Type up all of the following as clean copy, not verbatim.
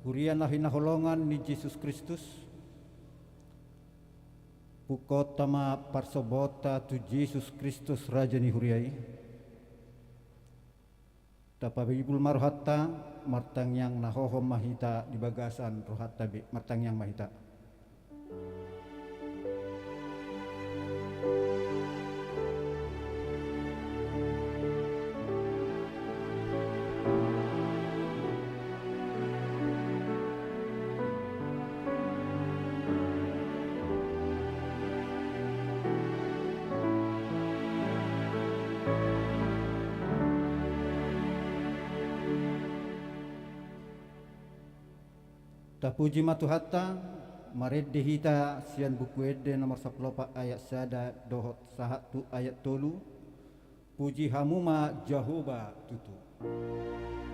Hurianlah hinaholongan ni Yesus Kristus. Pukotama parsobota tu Yesus Kristus Raja ni huriai. Tapabibul marohatta martang yang nahohom mahita di bagasan rohatta martang yang mahita. Tapuji matuhatta maredde hita sian buku edde nomor 14 ayat sada dohot sahatu ayat tolu. Puji hamuma Jehovah tutu. Jehovah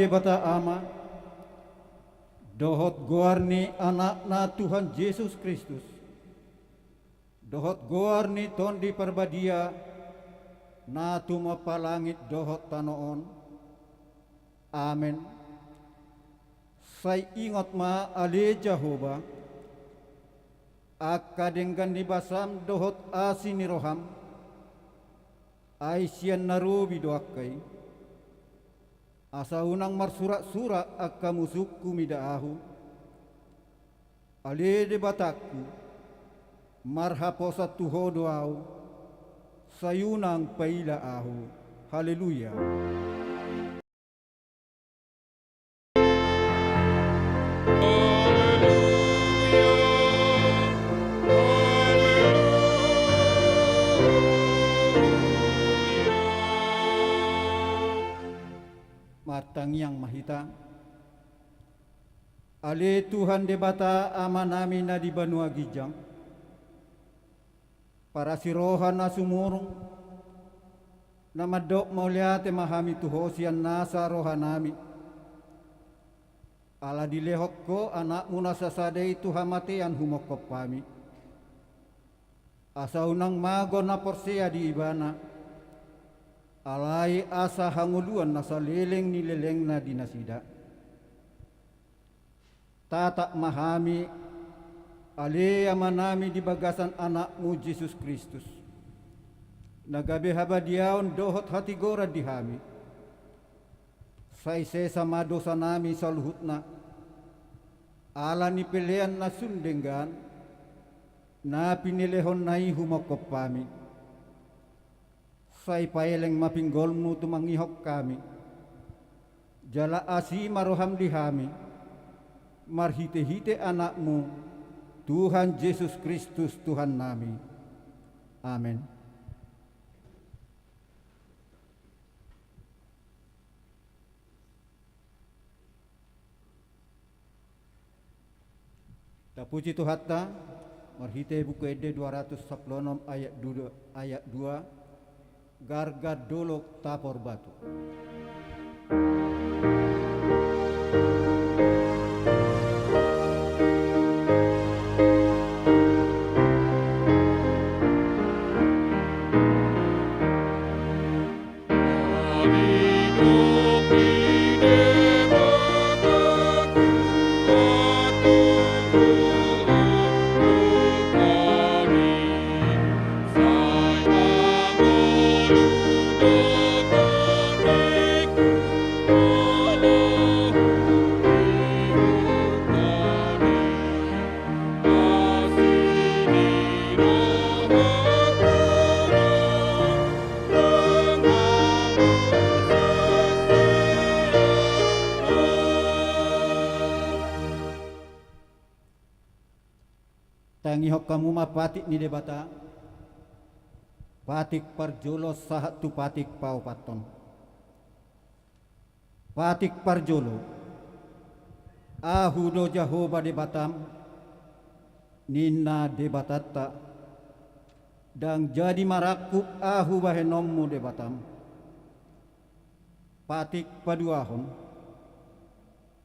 debata ama, dohot goarni anak na Tuhan Yesus Kristus, dohot goarni tondi perbadia na tumapalangit dohot tanoon. Amen. Say ingat ma ale Jehovah, akadenggan di basam dohot asini roham, ay siyan narubi doakkay, asa unang marsurak-surak akka musukku midaahu, ale de batakku, marhaposa tuho doau, sayunang paila ahu. Haleluya. Matang yang mahita, ale Tuhan debata ama namin na di banua gijang, para sirohan na sumurong, na madok mauliate mahami tuho siyan nasa rohan nami. Ala dilehok ko anak muna sasadai Tuhan matian humokop kami. Asa unang mago na porsia di ibana, alai asa hanguluan nasa leleng ni leleng na dinasida. Tatak mahami ale amanami di bagasan anakmu Yesus Kristus. Nagabe habadiaon dohot hati gora dihami. Say sama dosa nami saluhutna. Ala ni pilihan na sundenggan na pinilehon nai humokop kami. Say paeleng mapinggolmu tumangihok kami. Jala asi maroham dihami. Marhite-hite anakmu Tuhan Yesus Kristus Tuhan nami. Amin. Tapuji Tuhatta, marhite buku ede 216 ayat 2, gargar dolok tapor batu. Tangihok kamu mapatik ni debata, patik parjolo sahat tu patik pau paton. Patik parjolo, ahu do Jehovah debatam, nina debatata, dan jadi marakup ahu bahenommu debatam. Patik paduahon,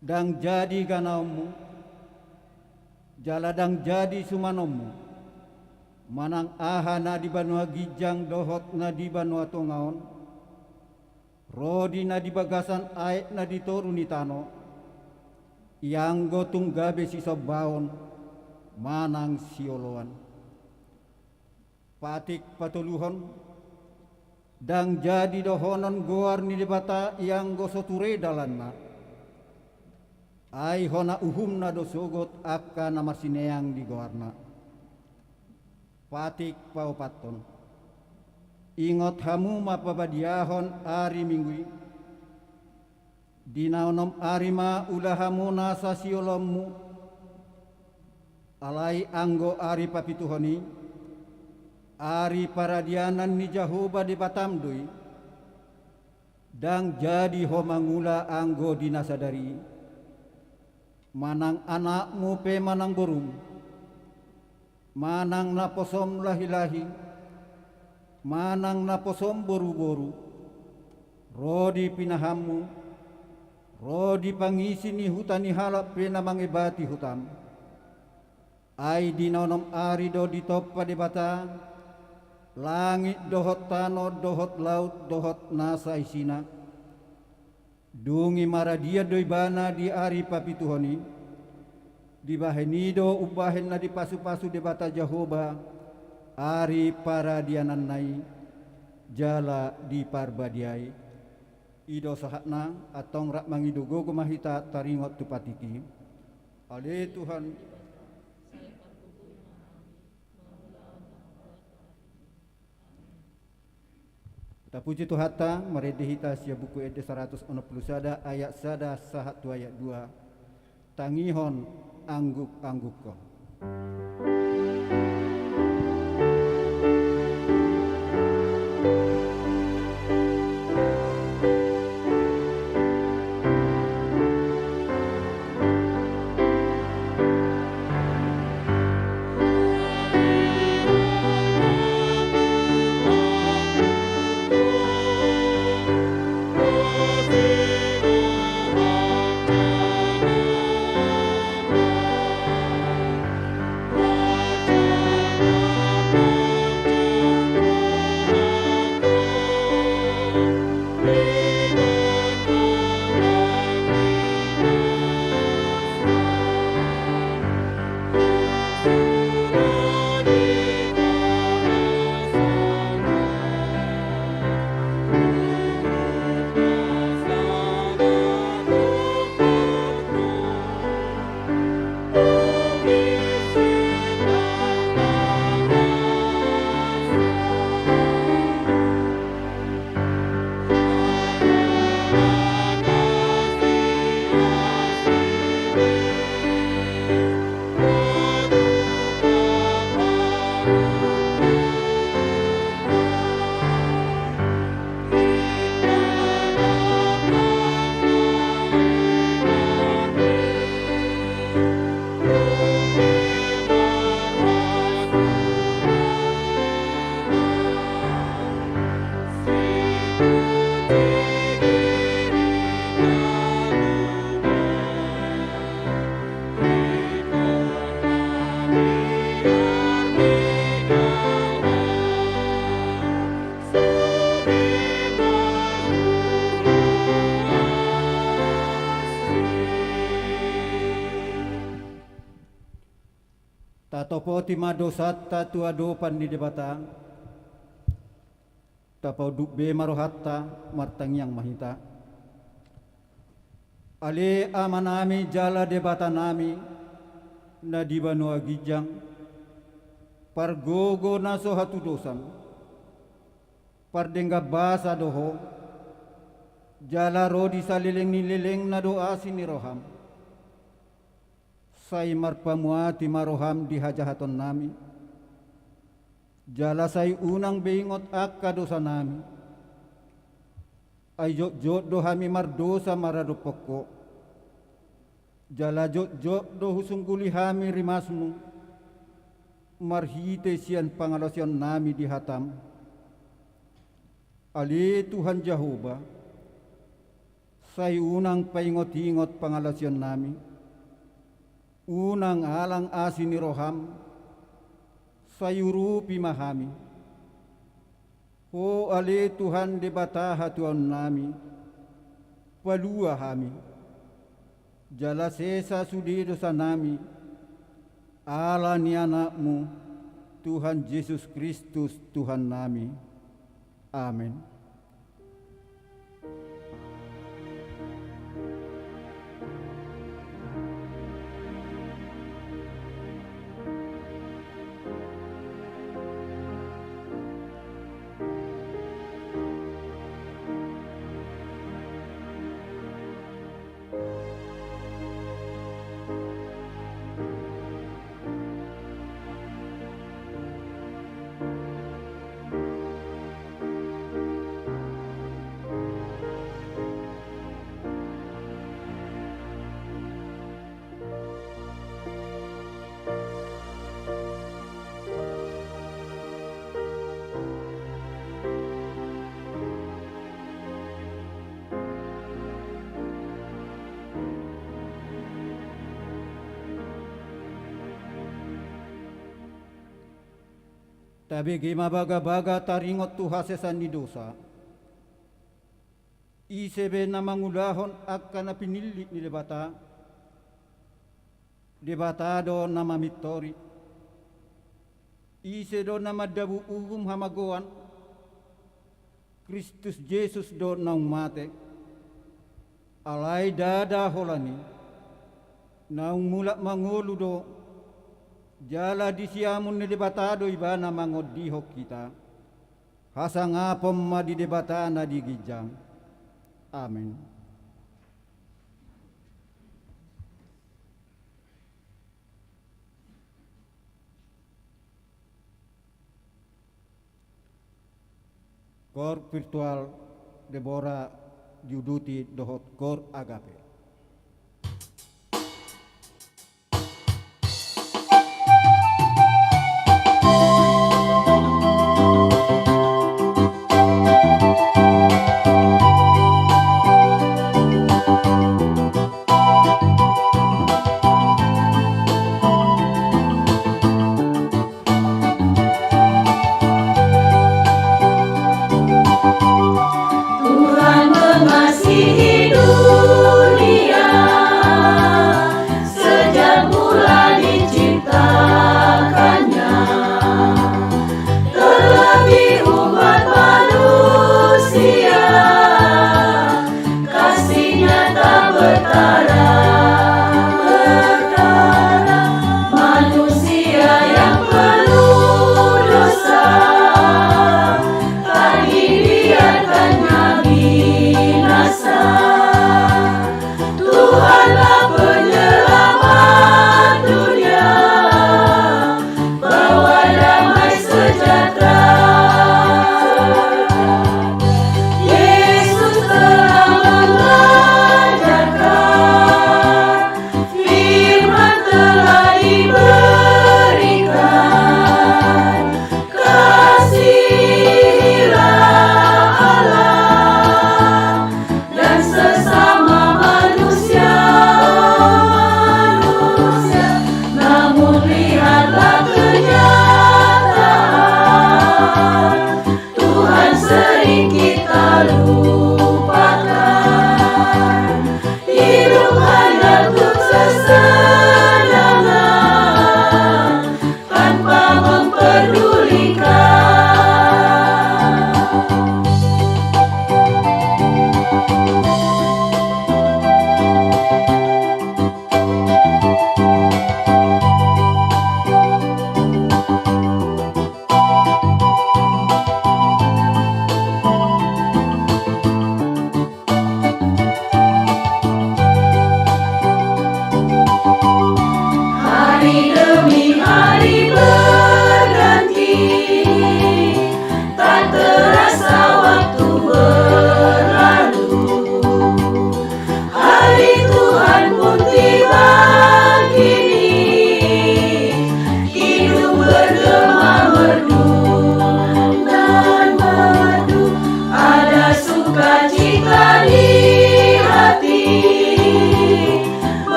dan jadi ganaumu, jaladang jadi sumanommu, manang aha na di banua gijang dohot na di banua tongaon, rodi na di bagasan aek na di toru ni tano, yang gotung gabe si sobaon, manang sioloan. Patik patuluhon, dang jadi dohonon goar ni debata yang gosoture dalanna. Ai hona uhumna dosogot akka nama sineang di goarna. Patik paupaton. Ingot hamu mapabadiahon ari mingui. Dinaonom ari ma ulahamu nasa siolommu. Alai anggo ari papituhoni. Ari paradianan ni Jehovah di batamdui. Dang jadi homangula anggo dinasadari. Manang anakmu pe manang burung, manang naposom lahi-lahi, manang naposom boru-boru, rodi pinahammu, Ro di pangisi ni hutani halap pena mangebati hutam. Ai di nonom ari do di toppa debata. Langit dohot tano dohot laut dohot nasa isina. Dungi maradia doi bana di ari papituhoni. Di bahenido ubahen na di pasu-pasu debata Jehoba. Ari para diananai jala di parbadiai. Ido sahatna atong rak mangidugo gumahita taringot tupatiki. Ale Tuhan. Tapuji Tuhata meredihita sia buku ede 160 sada ayat sada sahat tu ayat 2. Tangihon angguk-angguk ko. Tatopo timado satta tuado pandi debata. Tapau dubbe marohatta martang yang mahita. Ale amanami jala debata nami na di banua gijang. Pargogo naso hatu dosan. Pardengga basa doho. Jala rodi salileng ni leleng na doa sini roham. Sai marpamuati maroham di hajahaton nami. Jala sai unang beingot akka dosa nami. Ayok jok do hami mardosa marado pokok. Jala jok do husungguli hami rimasmu. Marhite sian pangalosion nami di hatam. Ali Tuhan Jehovah. Sai unang paingot-ingot pangalosion nami. Unang alang asini roham, sayurupi mahami. Ho ale Tuhan debata hatuan nami, palua hami. Jala sesa sudi dosa nami, ala ni anakmu, Tuhan Yesus Kristus Tuhan nami. Amin. Tabi gima baga-baga taringot tu hasesan di dosa. Isebe na mangulahon akan na pinili ni debata. Debatado na mamitori. Ise do na madabu uhum hamagoan. Kristus Yesus do na umate. Alay dada holani. Na umulak mangulu do. Jala disiamun ni debatado ibana mangodihok kita. Hasangapom ma di debata na digijang. Amin. Kor virtual Deborah Juduti dohot kor agape. Tuhan mengasihi dunia.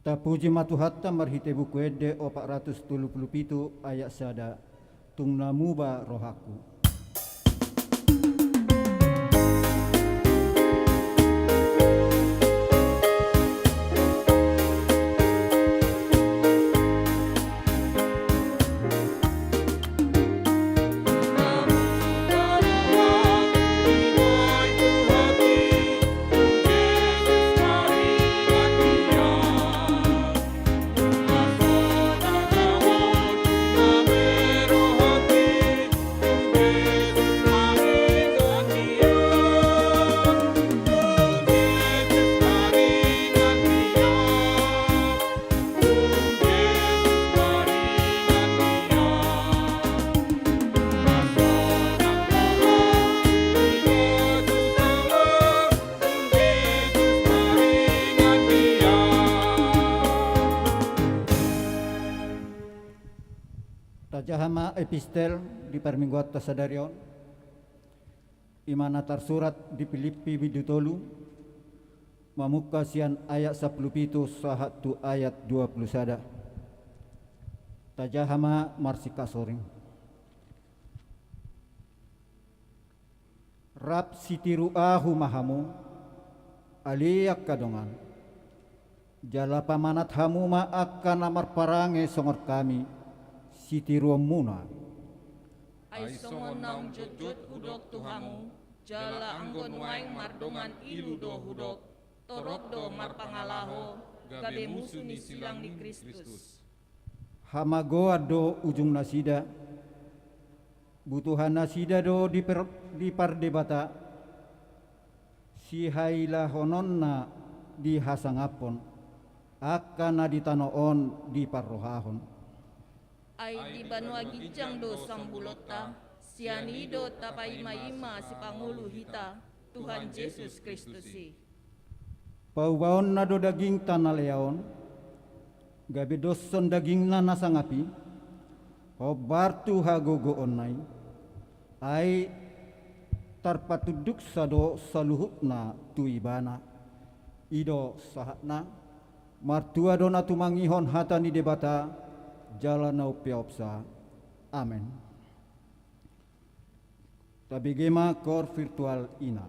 Tapuji matuhatta marhite buku ede 437 ayat sada tungnamuba rohaku. Tajahama epistel di permingguan tasadarion imana tersurat di Filipi bidutolu mamuka sian ayat 17 sahatu ayat 20 sada. Tajahama marsika soring Rab sitiru ahu mahamu aliak kadongan jala pamanat hamu ma akan amar parange songor kami sitiru muna Ay songon naung jut hudok tuhamu jala anggon waing mardongan ilu do hudok torok do marpangalaho gabe musuh ni silang ni Kristus. Hamagoa do ujung nasida butuhan nasida do di pardebata si haila hononna di hasangapon akan ditanoon di parrohahon Ay di banua gijang do sambulota sianido tapai maima si pangulu hita Tuhan Yesus Kristus. Paubaon na do daging tanah leon gabe doson daging na nasangapi hobartu hagogo onay ay tarpatuduk sado saluhupna tuibana ido sahatna martua dona tumangihon hata ni debata jalanau piopsa. Amen. Tabigema kor virtual ina.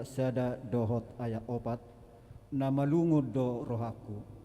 sada dohot aya opat na malungod do rohaku.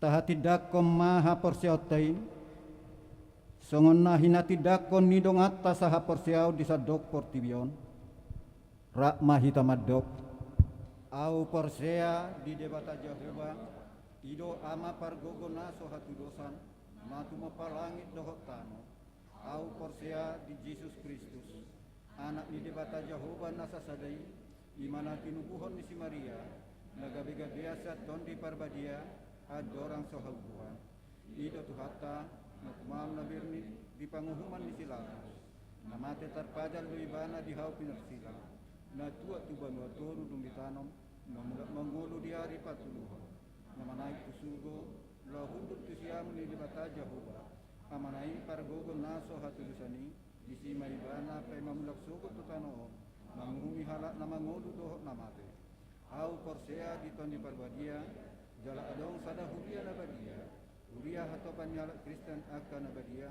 Tahatidak maha persiautain songon na hinatidakon nidong atas saha persiau di sadok portibion rak mahita madok au persea di debata Jehova ido ama pargogo naso hatudosan matu mapalangit dohot tano au persea di Yesus Kristus anak di debata Jehova nasa sadai imana tinubuhon di si Maria nagabega biasa ton di parbadia adorang sohaguan ido tuhata nakumam nabirni di panguhuman di silang namate tarpadal do ibana di hau pinarsila na tua tuban watoru dum ditanom namulak mangulu di hari patuluhan namanai kusugo la hunduk tusiam ni di bata Jehova amanai pargogo naso hatulusani di sima ibana pay mamulak sugo tutano mangumi halak namangulu dohok namate au persea di ton di parbadia jala adong sada huria nabadia huria hatopan nyala Kristen akan nabadia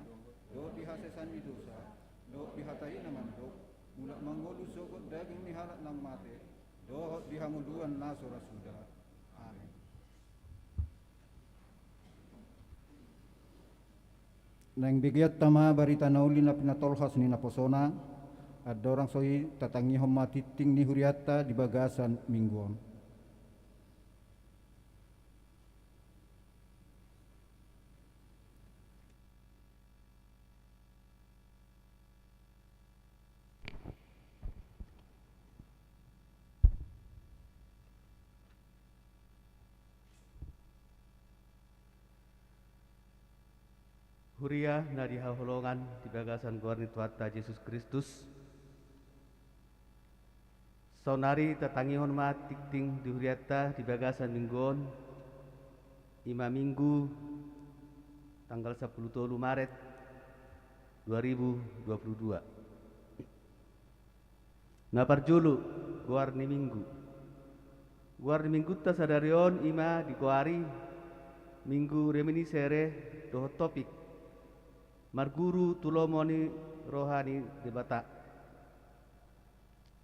do dihasesan di dosa do dihatai namandok mulak mangolu sokot daging nihalak nang mate do dihanguduan naso rasuda. Amin. Nang bigyan tama barita nauli na pinatolhas ni naposona at dorang soy tatangihom matiting ni huriata di bagasan mingguon. Huria na dihaholongan di bagasan guarni Tuata Yesus Kristus. Saunari tatangihon ma tikting di huriata di bagasan mingguon ima minggu tanggal 10 Maret 2022. Naparjulu guarni minggu. Guarni minggu ta sadarion ima di guari minggu reminiscere doho topik marguru tulomoni rohani debata.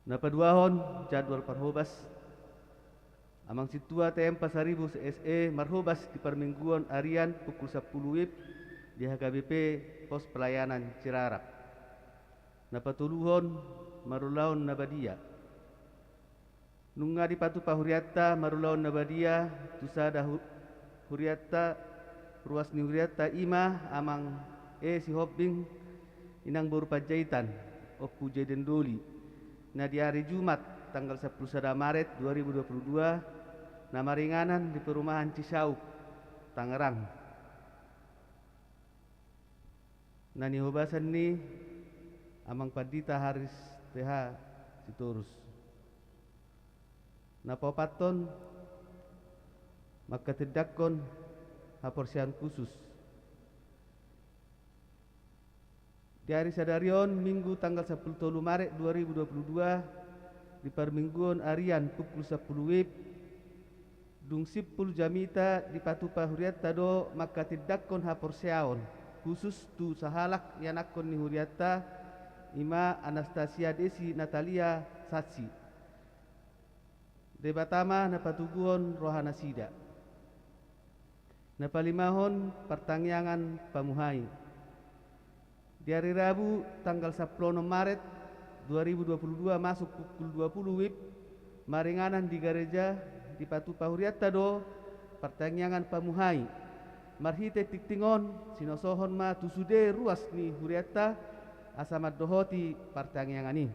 Napaduahon jadwal parhobas amang situa TM Pasaribu CSE marhobas di permingguan harian pukul 10 WIB di HKBP Pos Pelayanan Cirarap. Napatuluhon marulaon nabadia. Nunga di patu pahuriata marulaon nabadia tusada huriata ruas ni huriata ima amang si hobbing inang baru pajaitan opu jaden doli na di hari Jumat tanggal 10 Maret 2022 nama ringanan di perumahan Cisauk Tangerang. Nani hobasan ni amang padita Haris TH Sitorus napapaton maka tedakon haporsian khusus di hari sadarion Minggu tanggal 10 Maret 2022 di permingguan Arian pukul 10 WIB dung sipul jamita di patupa huriatta do maka tidakkon haporseaon khusus tu sahalak yanakon ni huriatta ima Anastasia Desi Natalia Satsi debatama na patuguon rohana sida na palimahon pertangyangan pamuhai di hari Rabu tanggal 10 Maret 2022 masuk pukul 20 WIB maringanan di gereja di patupa huriatta do pertangyangan pamuhai marhite tiktingon sinosohon ma tusude ruas ni huriatta asamat dohoti pertangyangan ini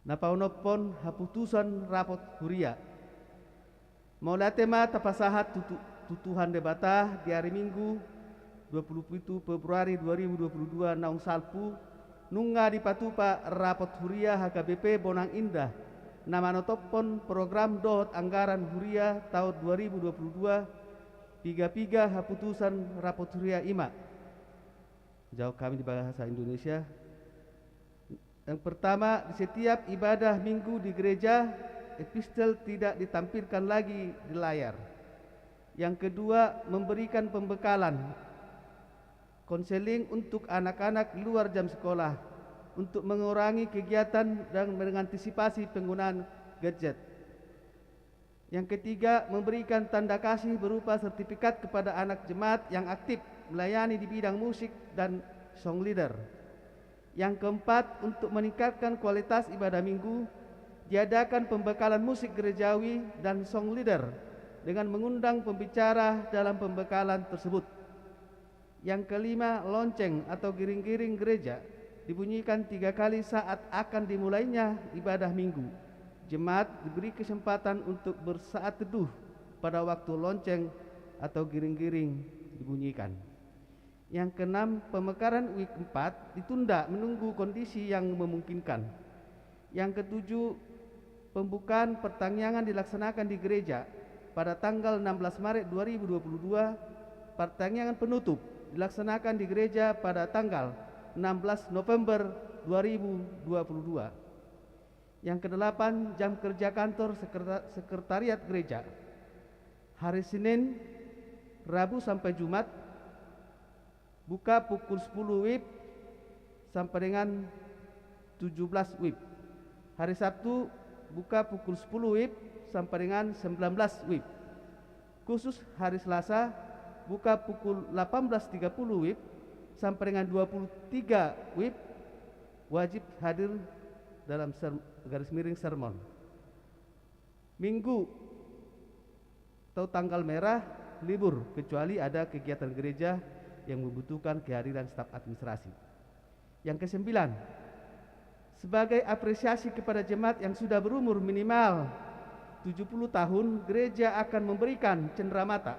napaunopon haputusan rapot huria maulate ma tapasahat tutuhan debata di hari Minggu 27 Februari 2022 naung salpu nunga di patupa rapot huria HKBP Bonang Indah nama notopon program dot anggaran huria tahun 2022 piga haputusan rapot huria ima jauh kami di bahasa Indonesia. Yang pertama, di setiap ibadah minggu di gereja epistel tidak ditampilkan lagi di layar. Yang kedua, memberikan pembekalan konseling untuk anak-anak luar jam sekolah untuk mengurangi kegiatan dan mengantisipasi penggunaan gadget. Yang ketiga, memberikan tanda kasih berupa sertifikat kepada anak jemaat yang aktif melayani di bidang musik dan song leader. Yang keempat, untuk meningkatkan kualitas ibadah minggu, diadakan pembekalan musik gerejawi dan song leader dengan mengundang pembicara dalam pembekalan tersebut. Yang kelima, lonceng atau giring-giring gereja dibunyikan 3 kali saat akan dimulainya ibadah minggu. Jemaat diberi kesempatan untuk bersaat teduh pada waktu lonceng atau giring-giring dibunyikan. Yang keenam, pemekaran week 4 ditunda menunggu kondisi yang memungkinkan. Yang ketujuh, pembukaan pertangyangan dilaksanakan di gereja pada tanggal 16 Maret 2022. Pertangyangan penutup dilaksanakan di gereja pada tanggal 16 November 2022. Yang kedelapan, jam kerja kantor sekretariat gereja hari Senin, Rabu sampai Jumat buka pukul 10 WIB sampai dengan 17 WIB. Hari Sabtu buka pukul 10 WIB sampai dengan 19 WIB. Khusus hari Selasa buka pukul 18.30 WIB sampai dengan 23 WIB. Wajib hadir dalam garis miring sermon. Minggu atau tanggal merah libur kecuali ada kegiatan gereja yang membutuhkan kehadiran staf administrasi. Yang kesembilan, sebagai apresiasi kepada jemaat yang sudah berumur minimal 70 tahun, gereja akan memberikan cenderamata.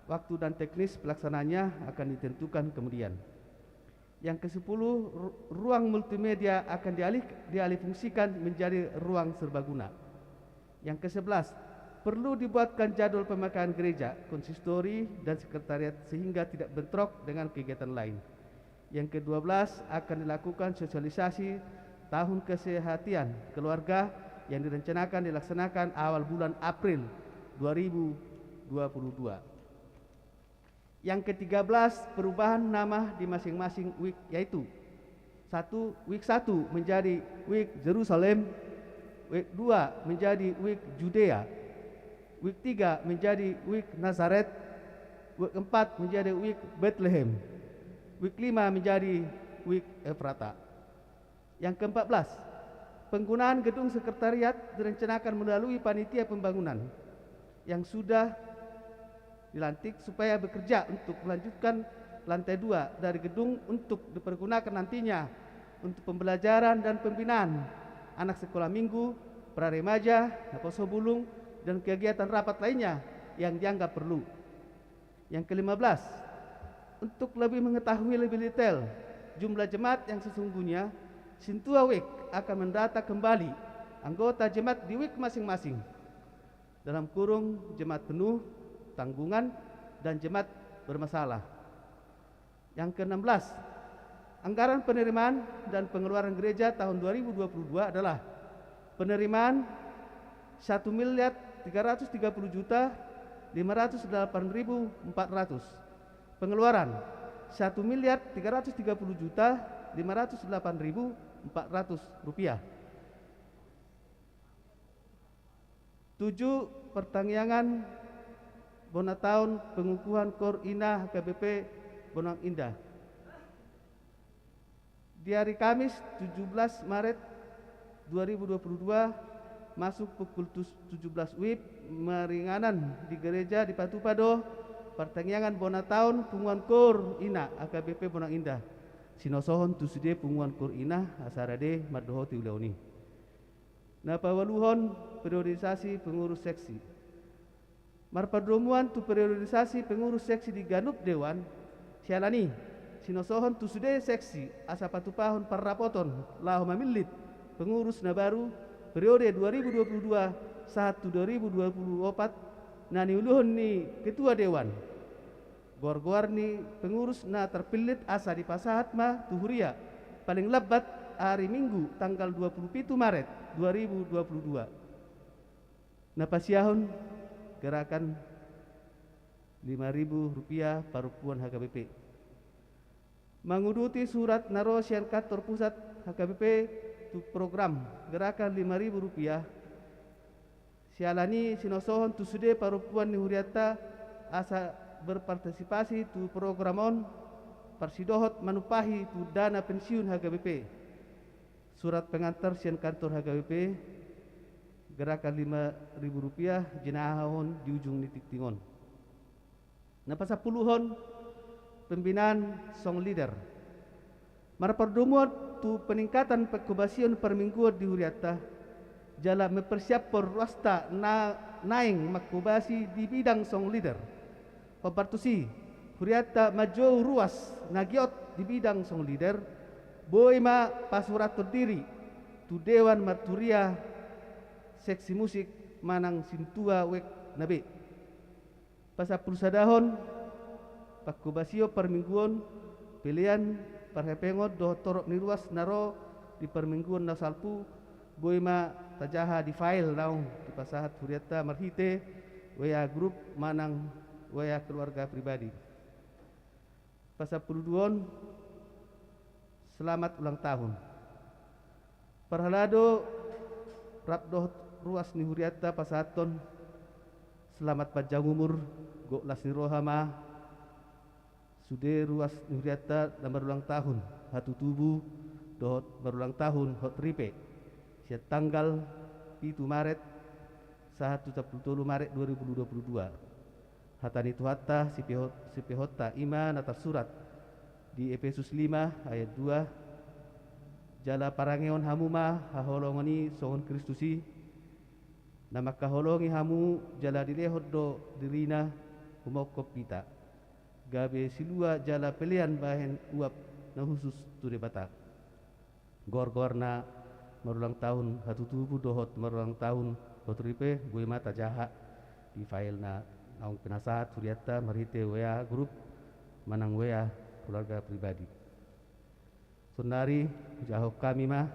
Waktu dan teknis pelaksananya akan ditentukan kemudian. Yang ke-10, ruang multimedia akan dialihfungsikan menjadi ruang serbaguna. Yang ke-11, perlu dibuatkan jadwal pemakaran gereja, konsistori dan sekretariat sehingga tidak bentrok dengan kegiatan lain. Yang ke-12, akan dilakukan sosialisasi tahun kesehatan keluarga yang direncanakan dilaksanakan awal bulan April 2022. Yang ke-13, perubahan nama di masing-masing week, yaitu week 1 menjadi week Jerusalem, week 2 menjadi week Judea, week 3 menjadi week Nazaret, week 4 menjadi week Bethlehem, week 5 menjadi week Efrata. Yang ke-14, penggunaan gedung sekretariat direncanakan melalui panitia pembangunan yang sudah dilantik supaya bekerja untuk melanjutkan lantai 2 dari gedung untuk dipergunakan nantinya untuk pembelajaran dan pembinaan anak sekolah minggu, praremaja, poso bulung, dan kegiatan rapat lainnya yang dianggap perlu. Yang ke-15, untuk lebih mengetahui lebih detail jumlah jemaat yang sesungguhnya, Sintua Week akan mendata kembali anggota jemaat di week masing-masing dalam kurung jemaat penuh, tanggungan, dan jemaat bermasalah. Yang ke-16, anggaran penerimaan dan pengeluaran gereja tahun 2022 adalah penerimaan 1.330.508.400, pengeluaran 1.330.508.400 rupiah. 7. Pertanggungan bona tahun pengukuhan KOR INA HKBP Bonang Indah. Di hari Kamis 17 Maret 2022 masuk pukul 17 WIB meringanan di gereja di Patupado pertanggungan bona tahun pengukuhan KOR INA HKBP Bonang Indah. Sinosohon tusude pengukuhan KOR INA asarade mardoho tiuleoni. Napawaluhon priorisasi pengurus seksi. Marpadomuan tu priorisasi pengurus seksi di Ganup Dewan sialani sinosohon tu sude seksi asa patupahon parrapoton lahu mamilit pengurus na baru periode 2022 satu 2024 nani uluhon ni ketua dewan gor-gor ni pengurus na terpilit asa di pasahat ma tuhuria paling lebat hari Minggu tanggal 27 Maret 2022 napasiahon gerakan Rp5.000 parupuan HKBP menguduti surat narosian kantor pusat HKBP tu program gerakan Rp5.000 sialani sinosohon tu sude parupuan ni huriata asa berpartisipasi tu programon persidohot manupahi tu dana pensiun HKBP surat pengantar sian kantor HKBP gerakan Rp5.000 jenahon di ujung nitik tingon. Napasapuluhon pembinaan song leader. Marpardomuan tu peningkatan pekubasian permingguan di huriata jala mempersiapkan ruasta naing makubasi di bidang song leader. Papartusi huriata majo ruas nagiot di bidang song leader boima pasurat terdiri tu dewan marturia seksi musik manang sintua wek nabe pasapul sadahon pakubasio permingguan pilihan parhepengot do torok niruas naro di permingguan nasalpu boima tajaha di file naung di pasahat huriata marhite wea grup manang wea keluarga pribadi pasapul duon selamat ulang tahun parhalado rapdoh ruas ni huriata pasaton selamat panjang umur goklas ni rohama sude ruas ni huriata dan berulang tahun hatu tubuh dohot berulang tahun hot ripe siat tanggal 7 Maret 1 Maret 2022 hatani tuhata sipihota iman atas surat di Efesus 5 ayat 2 jala parangeon hamuma haholongoni songon Kristusi nama kaholongi hamu jala dilehot do dirina humokop pita gabe silua jala pelian bahen uap na khusus tu debata gor-gor na marulang tahun hatu tubuh dohot marulang tahun hotripe gue mata jaha di file na naung penasahat huriata marite wea grup manang wea keluarga pribadi Sunari jahok kami mah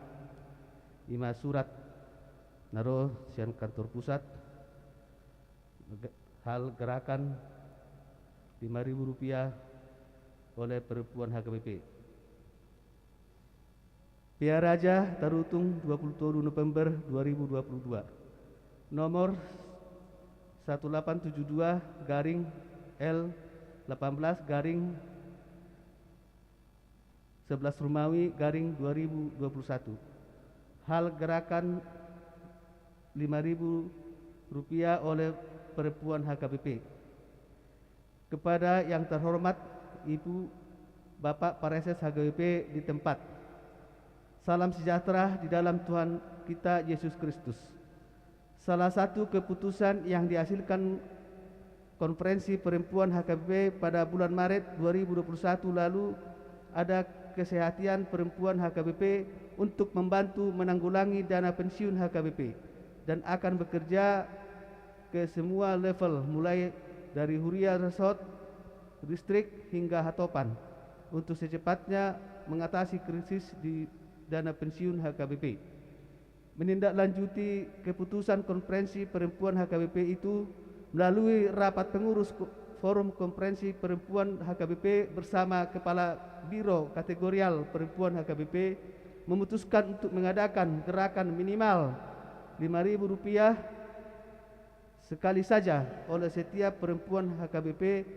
ima surat naro sian kantor pusat hal gerakan Rp5.000 oleh perempuan HKBP. Pia Raja Tarutung 27 November 2022 nomor 1872 garing L 18 garing 11 Rumawi garing 2021 hal gerakan Rp5.000 oleh perempuan HKBP kepada yang terhormat Ibu Bapak Pareses HKBP di tempat salam sejahtera di dalam Tuhan kita Yesus Kristus. Salah satu keputusan yang dihasilkan konferensi perempuan HKBP pada bulan Maret 2021 lalu ada kesehatan perempuan HKBP untuk membantu menanggulangi dana pensiun HKBP dan akan bekerja ke semua level mulai dari Huria Resort, Distrik hingga Hatopan untuk secepatnya mengatasi krisis di dana pensiun HKBP. Menindaklanjuti keputusan konferensi perempuan HKBP itu melalui rapat pengurus Forum Konferensi Perempuan HKBP bersama Kepala Biro Kategorial Perempuan HKBP memutuskan untuk mengadakan gerakan minimal Rp5.000 sekali saja oleh setiap perempuan HKBP.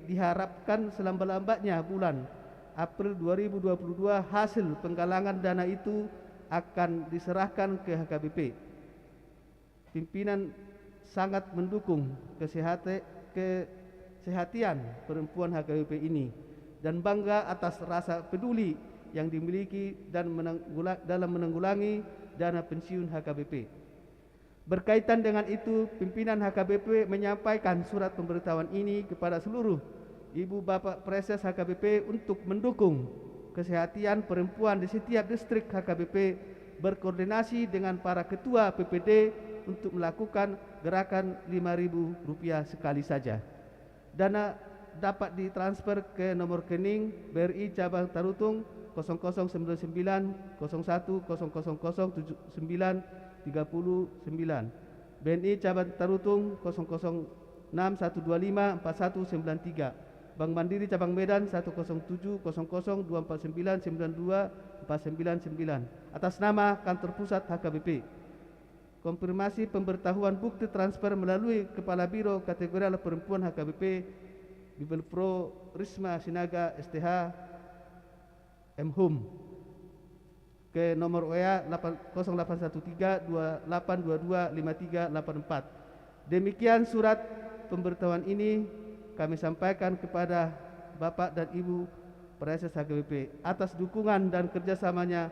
Diharapkan selambat-lambatnya bulan April 2022 hasil penggalangan dana itu akan diserahkan ke HKBP. Pimpinan sangat mendukung kesehatian perempuan HKBP ini dan bangga atas rasa peduli yang dimiliki dan dalam menanggulangi dana pensiun HKBP. Berkaitan dengan itu, pimpinan HKBP menyampaikan surat pemberitahuan ini kepada seluruh ibu bapak preses HKBP untuk mendukung kesehatan perempuan di setiap distrik HKBP, berkoordinasi dengan para ketua PPD untuk melakukan gerakan Rp5.000 sekali saja. Dana dapat ditransfer ke nomor rekening BRI Cabang Tarutung 0099 01 000 79 39, BNI Cabang Tarutung 006 125 4193, Bank Mandiri Cabang Medan 107 00 249 92 499 atas nama Kantor Pusat HKBP. Konfirmasi pemberitahuan bukti transfer melalui Kepala Biro Kategorial Perempuan HKBP Bibel Pro Risma Sinaga STH M.Hum ke nomor WA 081328225384. Demikian surat pemberitahuan ini kami sampaikan kepada Bapak dan Ibu Preses HKBP. Atas dukungan dan kerjasamanya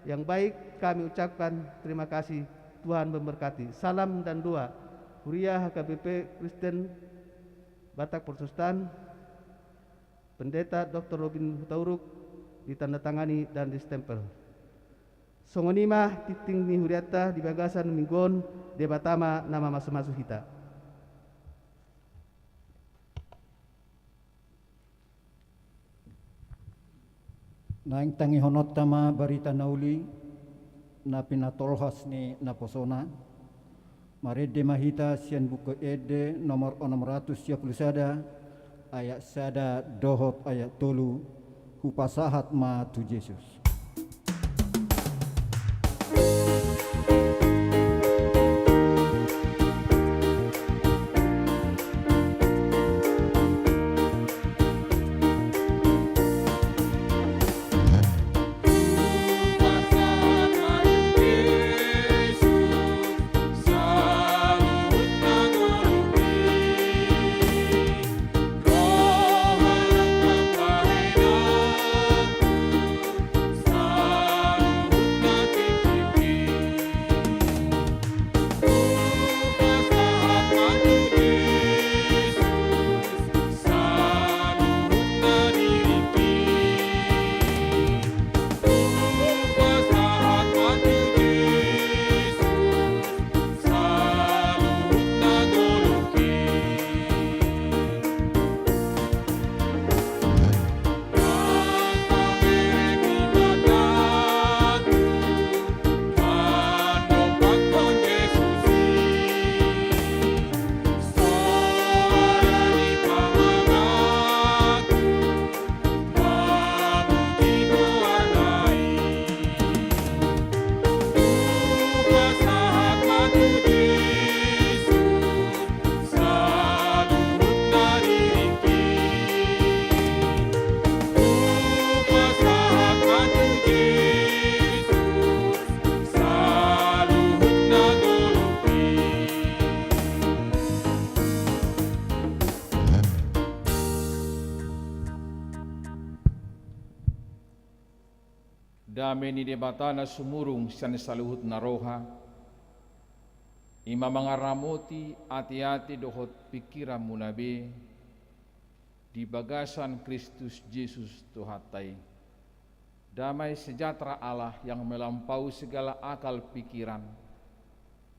yang baik kami ucapkan terima kasih. Tuhan memberkati. Salam dan doa. Huria HKBP Kristen Batak Protestan, Pendeta Dr. Robin Hutauruk, ditandatangani dan distempel. Songonima titing ni huriata di bagasan minggon debatama nama masu-masu hita. Naing tangi honot tama barita nauli na pinatolhas ni naposona marede mahita sian buku ede nomor 610 ayat sada dohot ayat tolu hupasahat ma tu Yesus. Dameni debatana sumurung san saluhut naroha. Ima mangaramoti hati-hati dohot pikiran munabe di bagasan Kristus Yesus Tuhatai. Damai sejahtera Allah yang melampaui segala akal pikiran,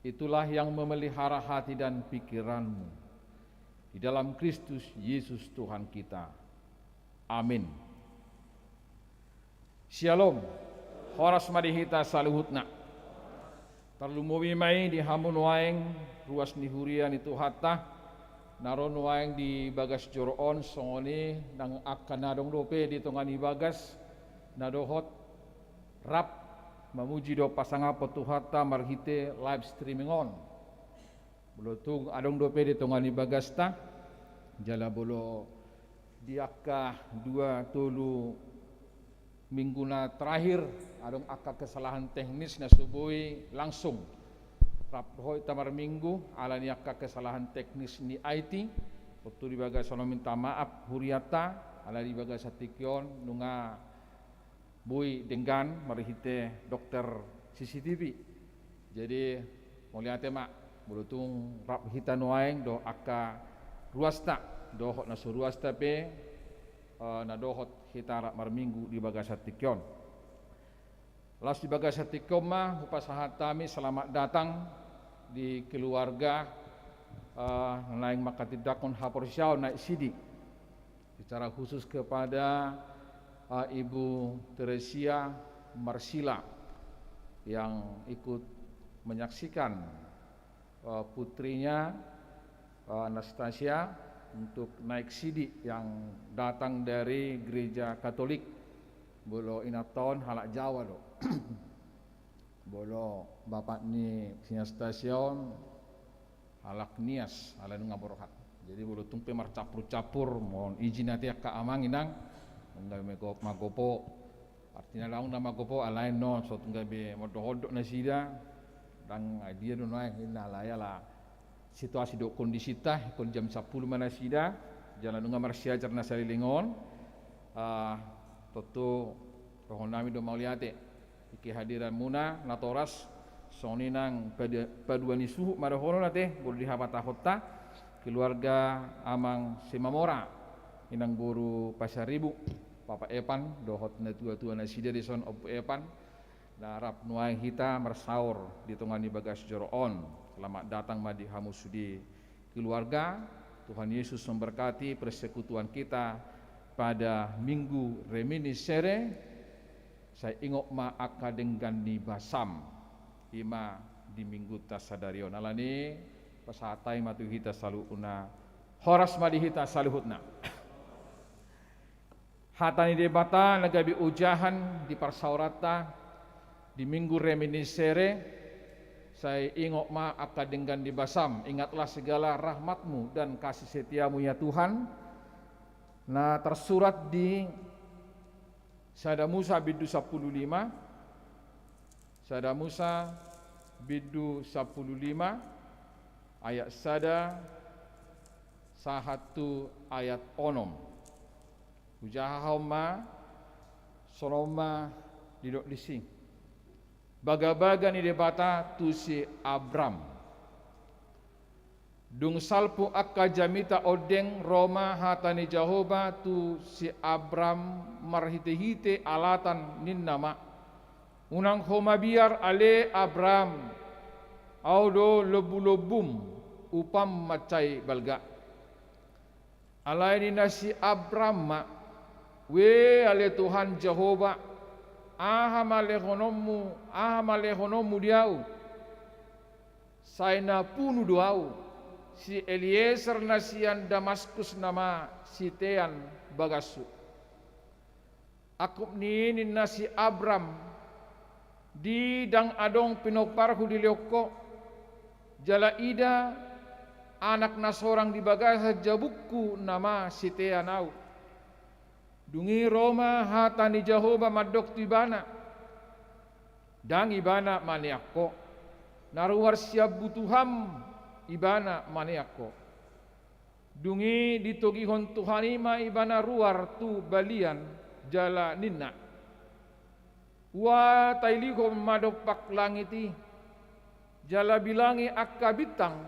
itulah yang memelihara hati dan pikiranmu di dalam Kristus Yesus Tuhan kita. Amin. Shalom. Horas madihita saluhutna. Tarlumuwi mai di hamun waeng ruas ni hurian itu hatta naron waeng di bagas joroon songoni nang akan nadong dope di tongani bagas nadohot rap mamuji do pasanga potuhata marhite live streaming on. Bulutung adong dope di tongani bagas ta jala bolo diakah 2 mingguna terakhir adong akak kesalahan teknis na subui langsung raphoi tamar minggu alani akak kesalahan teknis ni IT waktu di baga sono minta maaf huriata ala di baga satikyon nunga bui denggan marihite dokter CCTV jadi moliate mak bulutung rap hita noaeng do akka ruasta dohot na suruasta pe na dohot hitara marminggu di Bagasatikyon. Las di Bagasatikyon mah upasahat kami selamat datang di keluarga naing makatidakon haporsyaw na isidi. Secara khusus kepada Ibu Teresia Marsila yang ikut menyaksikan putrinya Anastasia untuk naik sidi yang datang dari gereja Katolik bolo inaton halak Jawa do bolo bapak ni sinya stasiun halak Nias ala nu ngaborohat jadi bolo tumpe mar capur-capur mohon izin hati ka amang inang nggak magopo artinya laung nama gopo alain no so tunggal be modohodok na sida dan dia do naik inalaya lah situasi do kondisi tah kon jam 10 mana sida jalan nunga marsia jarna salilingon toto rohon nami do mauliate iki hadiran muna natoras soni nang paduani suhu marahono nate bolu di hapata kota keluarga amang Simamora inang guru Pasaribu Papa Epan dohot na tua-tua na sida di son op Epan darap nuai hita mersaur di tongani bagas joroon. Selamat datang madi hamusudi keluarga. Tuhan Yesus memberkati persekutuan kita pada minggu reminiscere. Saya ingok ma akadenggan di basam ima di minggu tasadarion. Alani pasatai matu hita salu una horas madi hita saluhutna. Hatani debata nagabi ujahan di parsaurata di minggu reminiscere. Saya ingok ma akadenggan di basam, ingatlah segala rahmatmu dan kasih setiamu ya Tuhan. Nah tersurat di Sada Musa bidu 15, Sada Musa bidu 15 ayat sada sahatu ayat onom. Ujahahoma soroma didok dising. Baga-baga ni debata tu si Abram. Dung salpu akka jamita odeng Roma hatani Jehovah tu si Abram marhite-hite alatan nin nama. Unang homa biar ale Abram. Audo lebu-lebum upam macai balga. Alai ni nasi Abram ma. We ale Tuhan Jehovah. Ahamale honomu diau saina punu doau si Eliezer nasian Damaskus nama si Tean bagasu akup ni nasi Abram di dang adong pinoparhu di lioko jala ida anak nasorang di bagasa jabukku nama si Tean au dungi Roma hatani Jehovah madok tibana dang ibana maniakko naruhar siap butuham ibana maniakko dungi ditogihon Tuhanima ibana ruar tu balian jala ninna wa tailihom madok pak langiti jala bilangi akka bitang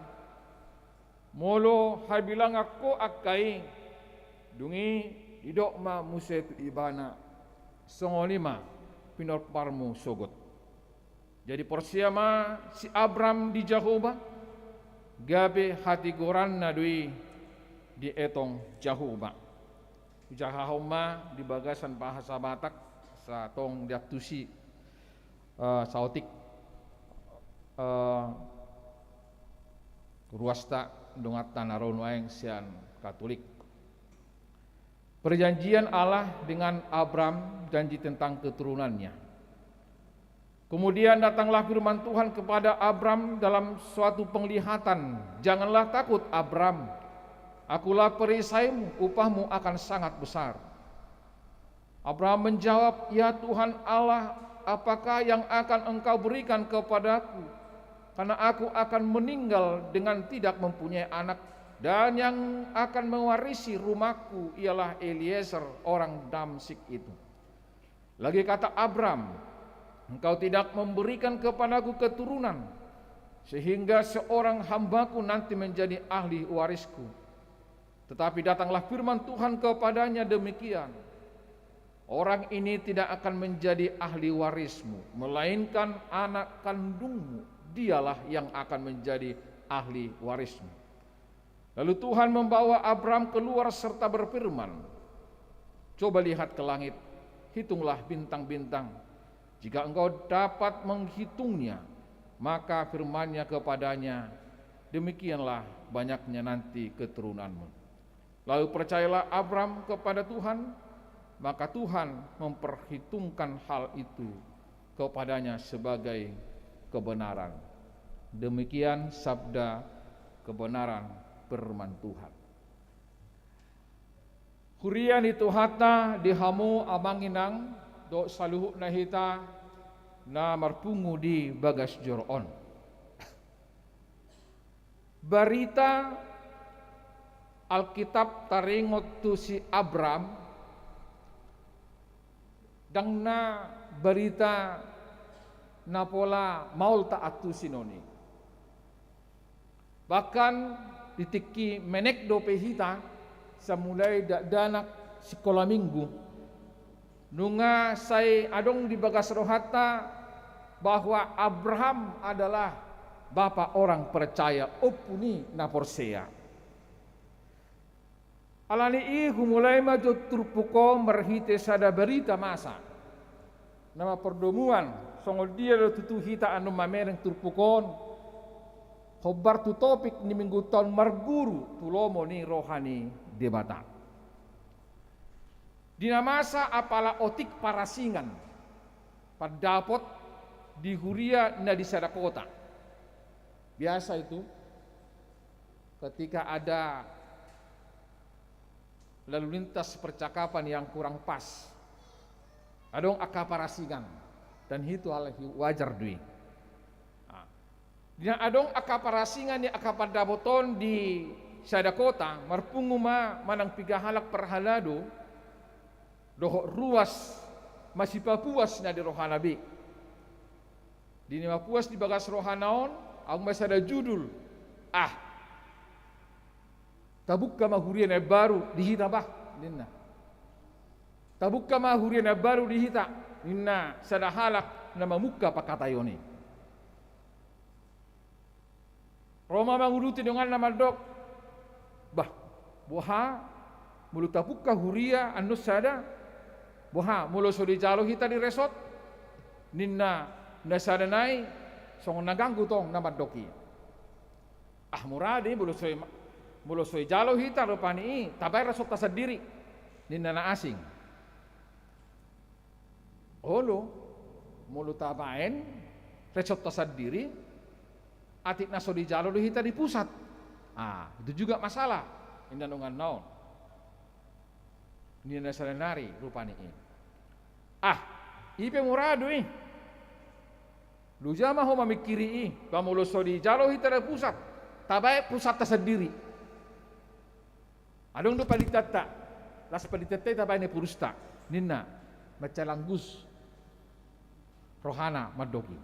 molo habilang akko akkai dungi idok ma musetu ibana songolima pinorparmu sogot. Jadi porsiama si Abram di Jehovah gabe hati goran nadui di etong Jehovah. Ujahahoma di bagasan bahasa Batak sa tong diaktusi saotik ruasta dongatan naron waeng sian Katolik. Perjanjian Allah dengan Abram, janji tentang keturunannya. Kemudian datanglah firman Tuhan kepada Abram dalam suatu penglihatan, "Janganlah takut Abram, akulah perisaimu, upahmu akan sangat besar." Abraham menjawab, "Ya Tuhan Allah, apakah yang akan Engkau berikan kepadaku? Karena aku akan meninggal dengan tidak mempunyai anak, dan yang akan mewarisi rumahku ialah Eliezer orang Damsik itu." Lagi kata Abram, "Engkau tidak memberikan kepadaku keturunan, sehingga seorang hambaku nanti menjadi ahli warisku." Tetapi datanglah firman Tuhan kepadanya demikian, "Orang ini tidak akan menjadi ahli warismu, melainkan anak kandungmu, dialah yang akan menjadi ahli warismu." Lalu Tuhan membawa Abram keluar serta berfirman, "Coba lihat ke langit, hitunglah bintang-bintang. Jika engkau dapat menghitungnya, maka firman-Nya kepadanya, demikianlah banyaknya nanti keturunanmu." Lalu percayalah Abram kepada Tuhan, maka Tuhan memperhitungkan hal itu kepadanya sebagai kebenaran. Demikian sabda kebenaran firman Tuhan. Hurian itu hata dihamu amanginang do saluhu nahita na marpungu di bagas joron. Barita Alkitab taringot tu si Abram dangna berita napola maul taat tu sinoni. Bahkan ditiki menek do pehita samulai danak sekolah minggu nunga say adong di bagas rohata bahwa Abraham adalah bapa orang percaya opuni na porsea. Alani humulai maju turpuko merhite sada berita masa nama perdomuan songol dia do tutu hita anu mamereng turpukon khobar tu topik ni minggu tahun marguru tulomo ni rohani debata. Dina masa apala otik parasingan padapot di Huria na di sada kota. Biasa itu ketika ada lalu lintas percakapan yang kurang pas, adong akaparasingan dan itu hal wajar dui. Dina adong akaparasingan ni akapadaboton di sada kota marpunguma manang pigahalak perhalado doho ruas masih papuas na di rohanabi. Di mapuas di bagas rohanaon ang masih ada judul tabukka mahurian baru dihita bah ninna. Tabukka mahurian baru dihita ninna sada halak na mamuka pakatayoni. Roma manguruti dengan nama dok bah boha mulu tabukka huria anu sada boha mulu so di jalo hita di resort ninna nasada nai song naganggu tong nama doki. Muradi mulu soy jalo hita rupani tabay rasok ta sendiri ninna na asing. Olo mulu tabain resok ta sendiri atik na so di jalo hita di pusat. Itu juga masalah indan ungan naon. Ninna salenari rupani ipe murado Lujama ho mamikiri pamulo so di jalo hita di pusat tabay pusat ta sendiri. Adong do palitata las palitata tabay ne purusta ninna macalanggus rohana madoki.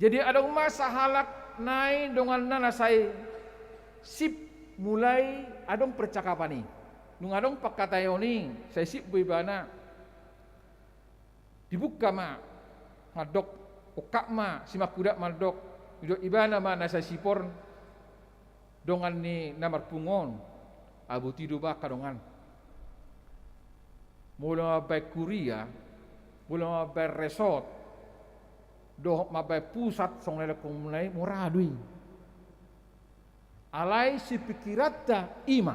Jadi adong masa halak nai dongan nana say sip mulai adong percakapan ni nung adong pakatayoni say sip buibana dibuka ma madok ukak ma simakuda madok ido ibana ma nasa sipor dongan ni namar pungon abu tidu ba kadongan mula mabai kuria, mula mabai resort, doh mabai pusat song lele komunai muradui. Alai si pikiratta ima.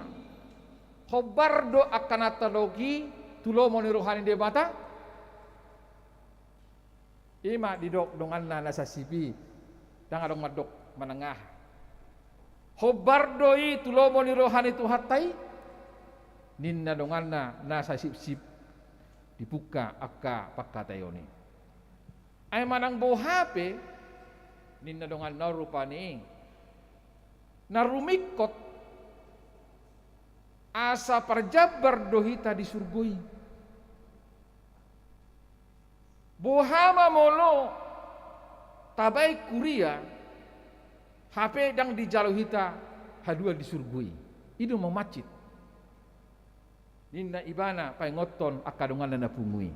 Khobardo akan atalogi tulo moni rohani de mata. Ima didok dongan nana sa sipi, dang adong madok menengah. Khobardoi tulo moni rohani tu hatai, ninna dongan na sa sip dibuka akka pakatayoni. Ay manang bohape, ninna dongan na rupani, narumikot asa parjabar dohita di surgoi. Bohama molo tabai kuria HP dang di jaluhita hadua di surgui. Itu memacit. Ninna ibana pai ngoton akadongan na pungui.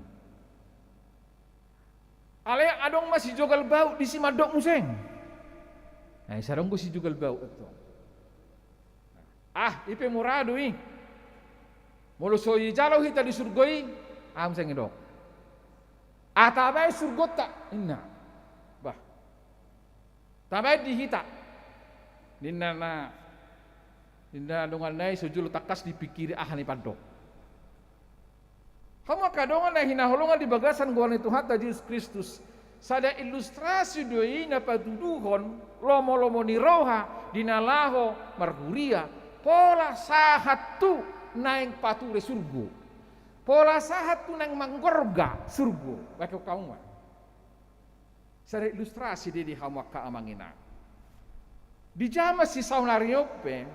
Ale adong masih jogal bau di simadok museng. Nah, sarong ko si jogal bau ito. Ipe murado molo soyi jaluhita di surgui am seng idok. Tabay surgot tak inna bah tabay dihita ninna dongan nai sujul takas dipikiri ni padok kamu kadongan na hinaholongan di bagasan guan itu hatta Yesus Kristus sada ilustrasi doi na patuduhon lomo ni roha dinalaho marhuria pola sahat tu naing pature surgo. Pola sahat tu nang manggorga surgo bako kauma. Sare ilustrasi di hawa ka amangina. Di jama si saunariope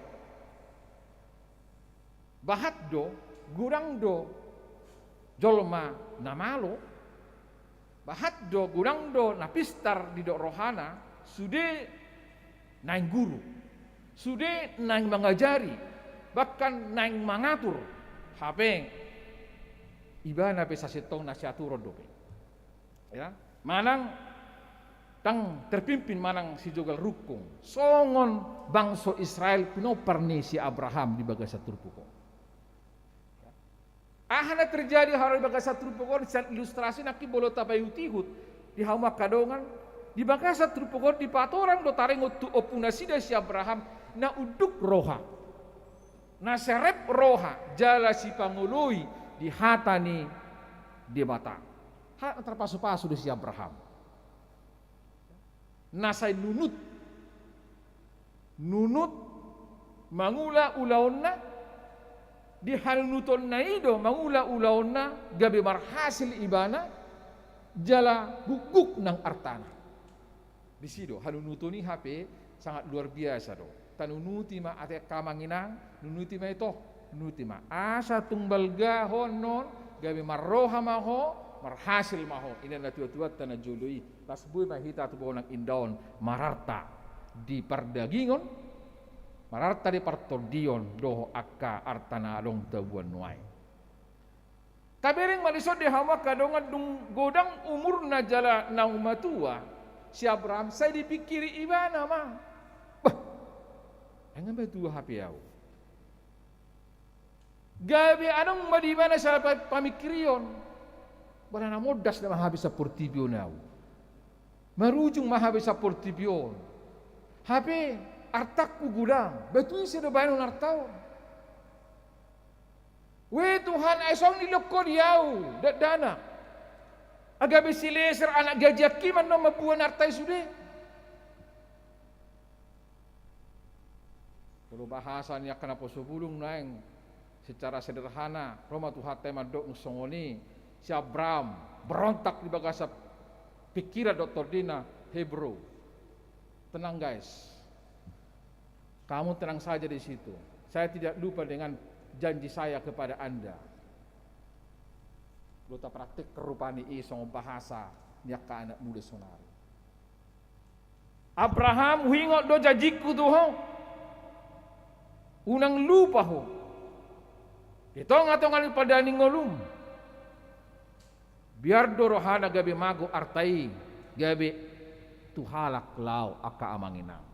bahaddo gurangdo jolma namalo bahaddo gurangdo napistar di dok rohana sude naing guru sude naing mengajari bahkan naing mangatur HP ibana pesa setong nasihaturo dope. Ya, manang tang terpimpin manang si jogal rukung. Songon bangsa Israel pinoparni si Abraham di bagasa turpuko. Ahana terjadi hari bagasa turpuko di ilustrasi naki bolo tabayutihut di hama kadongan di bagasa turpuko di patoran do tarengo tu opunasida si Abraham na uduk roha. Na serep roha jala si pangului di hatani di mata. Hak terpasu-pasu di si Abraham. Nasai nunut mangula ulaonna di halunuton naido mangula ulaonna gabe marhasil ibana jala guguk nang artana. Di sido halunutoni HP sangat luar biasa do. Tanunuti ma ate kamanginang nunuti ma ito nuti ma asa tumbal gahon non gabe marroha maho marhasil maho ini na tua-tua tanah jului lasbui mahita tu bonang indaon mararta di perdagingon mararta di partodion doho akka artana adong tabuan nuai tabering malisod di hawa kadongan dung godang umur na jala na umatua si Abraham saya dipikiri ibana mah bah engan betul hapi au gabi anong madibana sa pamikirion banana modas na mahabis sa portibyo nao marujung mahabis sa portibyo hape artak ku gulang betul sino banon artaw we Tuhan ay song niloko diyaw dana agabi si Leser anak gajaki man no mabuan artay sude kalau bahasa niya kana po subulong naeng secara sederhana Roma tuhate mandok songoni si Abraham berontak di bagasa pikiran Dr. Dina Hebrew. Tenang guys, kamu tenang saja di situ. Saya tidak lupa dengan janji saya kepada Anda. Luta praktik kerupani isong bahasa niya ka anak muda sonari. Abraham hingot do jajiku tuho. Unang lupa ho. Ito nga itong alipadaning ngolum. Biar dorohana gabi mago artai gabi tuhalak law aka amanginang.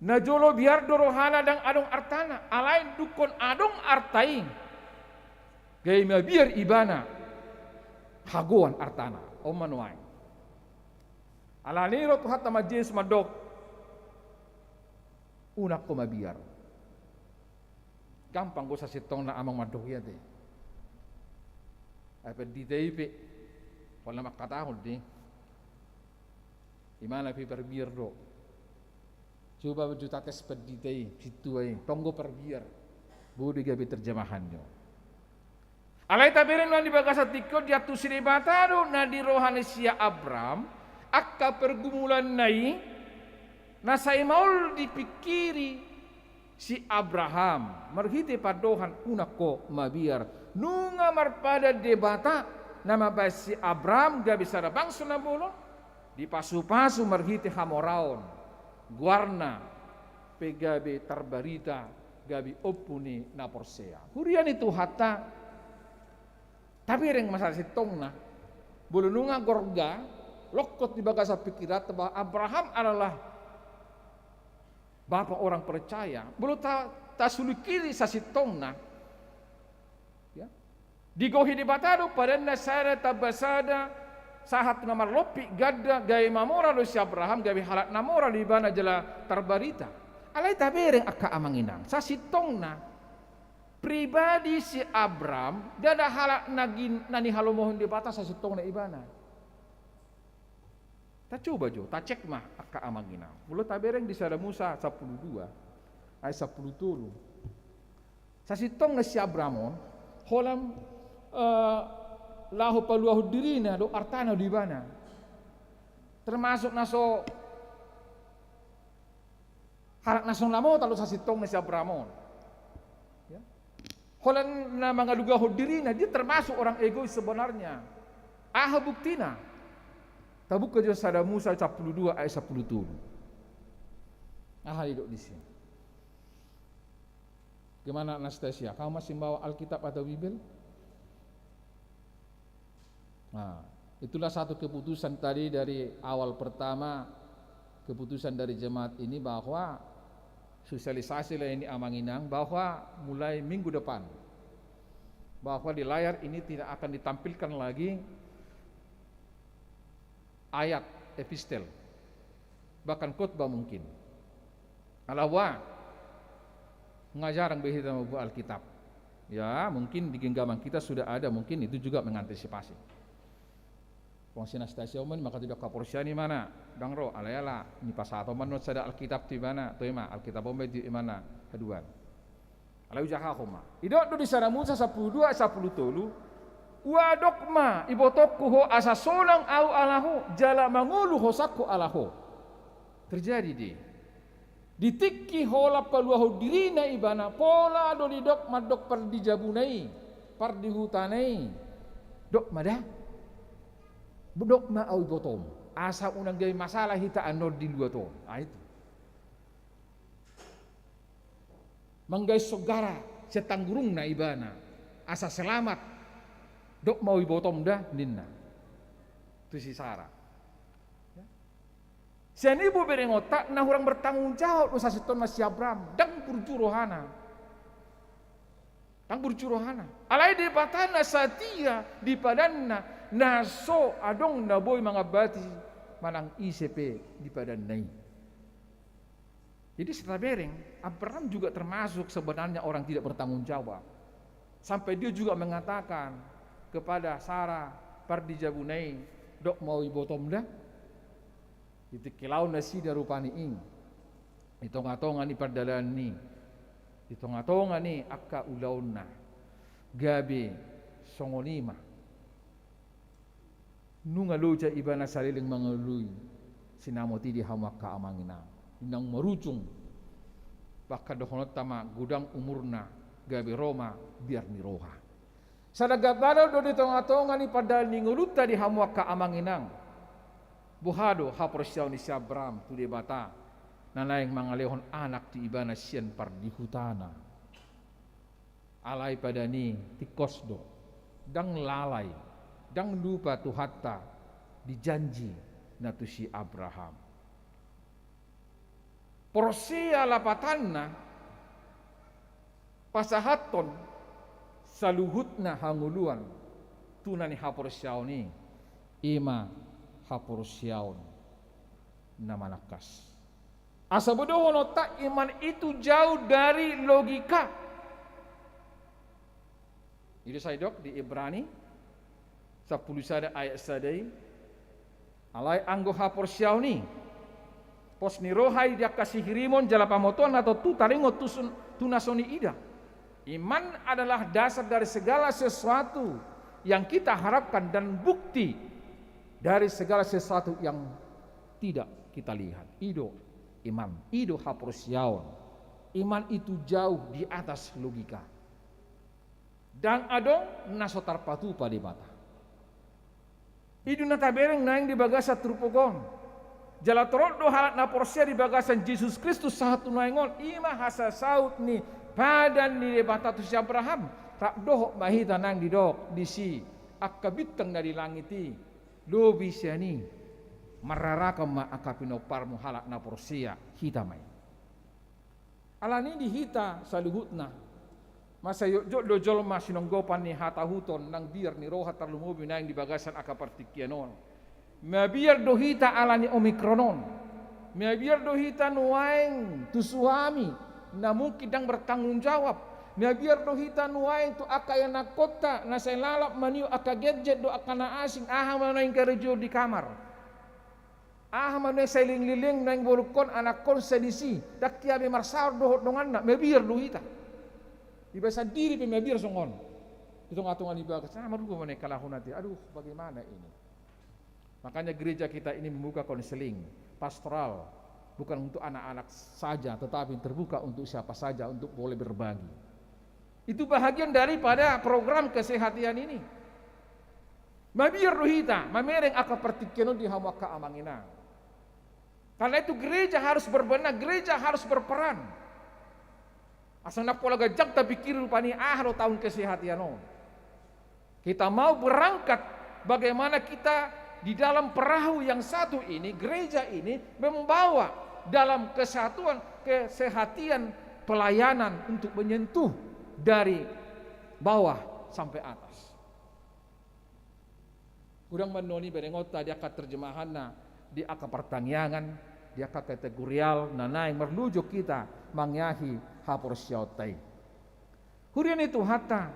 Najolo biar dorohana dang adong artana alain dukon adong artai. Gay mabiar ibana haguan artana omanuay. Alaniro tuhat na majis madok unak ko mabiar. Gampang ko sa sitong na amang madok yan eh. Ay di tayo wala makatahol di. Imana pi perbiar do. Coba berjuta tes di tayo situ ay tonggo perbiar. Budi gabi terjemahan nyo. Alay tabirin lang di bagasa tikot jatuh sinibatado na di rohani siya Abram akka pergumulan nai na sa imaul dipikiri si Abraham marhiti padohan unak ko mabiar nunga marpada debata nama bas si Abraham gabi sada bangso na bulo di pasu-pasu marhiti hamoraon guarna pegabe tarbarita gabi opuni na porsea hurian itu hatta tapi ring masalah sitong na bulununga gorga lokot di bagasa pikirat bahwa Abraham adalah bapak orang percaya bulu ta sulikiri sa sitong na ya digohi di batado padanna sada tabasada sahat namar lopi gadda gay mamora lo si Abraham gabi halat namora di bana jela tarbarita alay tabering akka amanginang sa sitong na pribadi si Abram dada halak nani halomohon di batas sa sitong na ibana. Ta coba jo, ta cek mah akka amangina. Mulo tabereng di sada Musa 12 ay 10 sa sitong na si Abramon holam lahu paluahu dirina do artana di bana. Termasuk naso halak nason lamo talo sa sitong na si Abramon. Holan na mga lugar diri na dia termasuk orang egois sebenarnya. Aha buktina. Tabuk ke sada Musa 12 ayat 10. Aha hidup di sini. Gimana Anastasia? Kamu masih bawa Alkitab atau Bibel? Nah, itulah satu keputusan tadi dari awal pertama keputusan dari jemaat ini bahwa sosialisasi lah ini amanginang bahwa mulai minggu depan bahwa di layar ini tidak akan ditampilkan lagi ayat epistel bahkan khotbah mungkin alawa ngajarang behita mabu Alkitab ya mungkin di genggaman kita sudah ada mungkin itu juga mengantisipasi Kongsi Anastasia omen maka tidak kaporsiani mana dangro alayala ni pasato manot sada Alkitab di mana to ima Alkitab omen di mana keduan alayu jaha koma idok do di sana Musa 12 wa dokma ibotokku ho asa solang au alahu jala mangulu hosakku alahu terjadi di tikki hola paluahu dirina ibana pola do di dok madok par dijabunai par dihutanai dok madah budok ma au botom asa unang gay masalah hita anod di luar to itu manggay sogara setanggurung na ibana asa selamat dok mau botom dah ninna tu si Sarah ya. Sian ibu bereng otak nah orang bertanggung jawab usa seton mas Abram dang burjurohana alai di batana satia di padanna naso adong na boy mga bati manang ICP di padanay. Jadi setelah bereng Abraham juga termasuk sebenarnya orang tidak bertanggung jawab. Sampai dia juga mengatakan kepada Sarah pardijabunai dok mau ibotom dah. Itu kilau nasi darupani ing. Itonga-tonga ni pardalan ni. Itonga-tonga ni akka ulauna. Gabi songolima. Nunga loja ibana saliling mangalui sinamoti di hamak kaamangina inang merucung bakal dohonot tama gudang umurna gabi Roma biar niroha sadagabado do di tonga-tonga ni padal ni nguluta di hamak kaamanginang buhado haprosyaw ni si Abram tu di bata nanayang mangalehon anak di ibana sian par di hutana alay pada ni tikosdo dang lalay dang lupa tu hatta dijanji natu si Abraham. Porsia lapatanna pasahaton saluhutna hanguluan tunani haporsiauni ima haporsiaun namanakas. Asa bodoh tak iman itu jauh dari logika. Itu saya dok di Ibrani 10 sada ayat sadai alai anggo haporsiauni pos ni rohai dia kasih hirimon jala pamotuan atau tu taringo tunasoni ida. Iman adalah dasar dari segala sesuatu yang kita harapkan dan bukti dari segala sesuatu yang tidak kita lihat. Ido iman, ido haporsiaun. Iman itu jauh di atas logika. Dan adong nasotar patu pada mata. Idu natabereng naing di bagasa trupogon. Jala torot do halat na porsia di bagasan Yesus Kristus satu naingon ima hasa saut ni padan ni batatus Abraham rak doh mahita nang di dok di si akabitang dari langiti lobi siani mararaka ma akapino parmu halak na porsia hitamai alani di hita saluhutna masa yuk do jolma sinonggopan ni hata huton nang biar ni roha tarlumubi nang di bagasan akapartikianon. Mabiar dohita alani omikronon, mabiar dohita nuaing tu suami, namun kidang bertanggung jawab, mabiar dohita nuaing tu akayana kota, nasay lalap maniu aka gadget do akana asing, aha manaing karejo di kamar, aha manaing sailing liling naing bolukon anak kon sedisi, dak kiabe marsar dohot dongan nak, mabiar dohita, ibasa diri pe mabiar songon, itu ngatungan ibagas, marugo manay kalahun nanti, aduh bagaimana ini? Makanya gereja kita ini membuka konseling pastoral bukan untuk anak-anak saja tetapi terbuka untuk siapa saja untuk boleh berbagi. Itu bahagian daripada program kesehatan ini. Mabiar rohita, mamereng aka pertikeno di hamaka amangina. Karena itu gereja harus berbenah, gereja harus berperan. Asal nak pola gajak tapi kiri pani ahro tahun kesehatan. Kita mau berangkat bagaimana kita di dalam perahu yang satu ini, gereja ini membawa dalam kesatuan, kesehatan, pelayanan untuk menyentuh dari bawah sampai atas. Kurang menoni berengota dia akan terjemahanna, dia akan pertangyangan, dia akan kategorial, nanai merlujuk kita mangyahi haporsiautai. Hurian itu hatta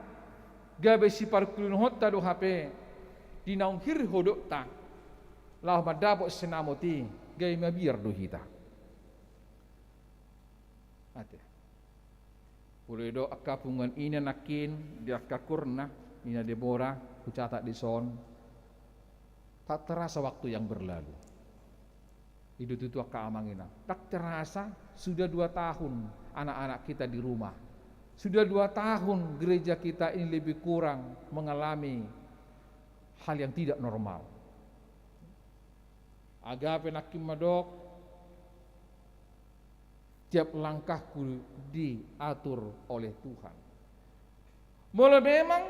gabe sipar kulun hotta do hape dinaung hir hodok ta lah madabo senamoti gay mabiar do hita ate puledo akapungan ina nakin dia kakurna ina Deborah kucatat di son tak terasa waktu yang berlalu hidup itu akaamangina tak terasa sudah 2 tahun anak-anak kita di rumah sudah 2 tahun gereja kita ini lebih kurang mengalami hal yang tidak normal. Agape nakim madok, tiap langkahku diatur oleh Tuhan. Mula memang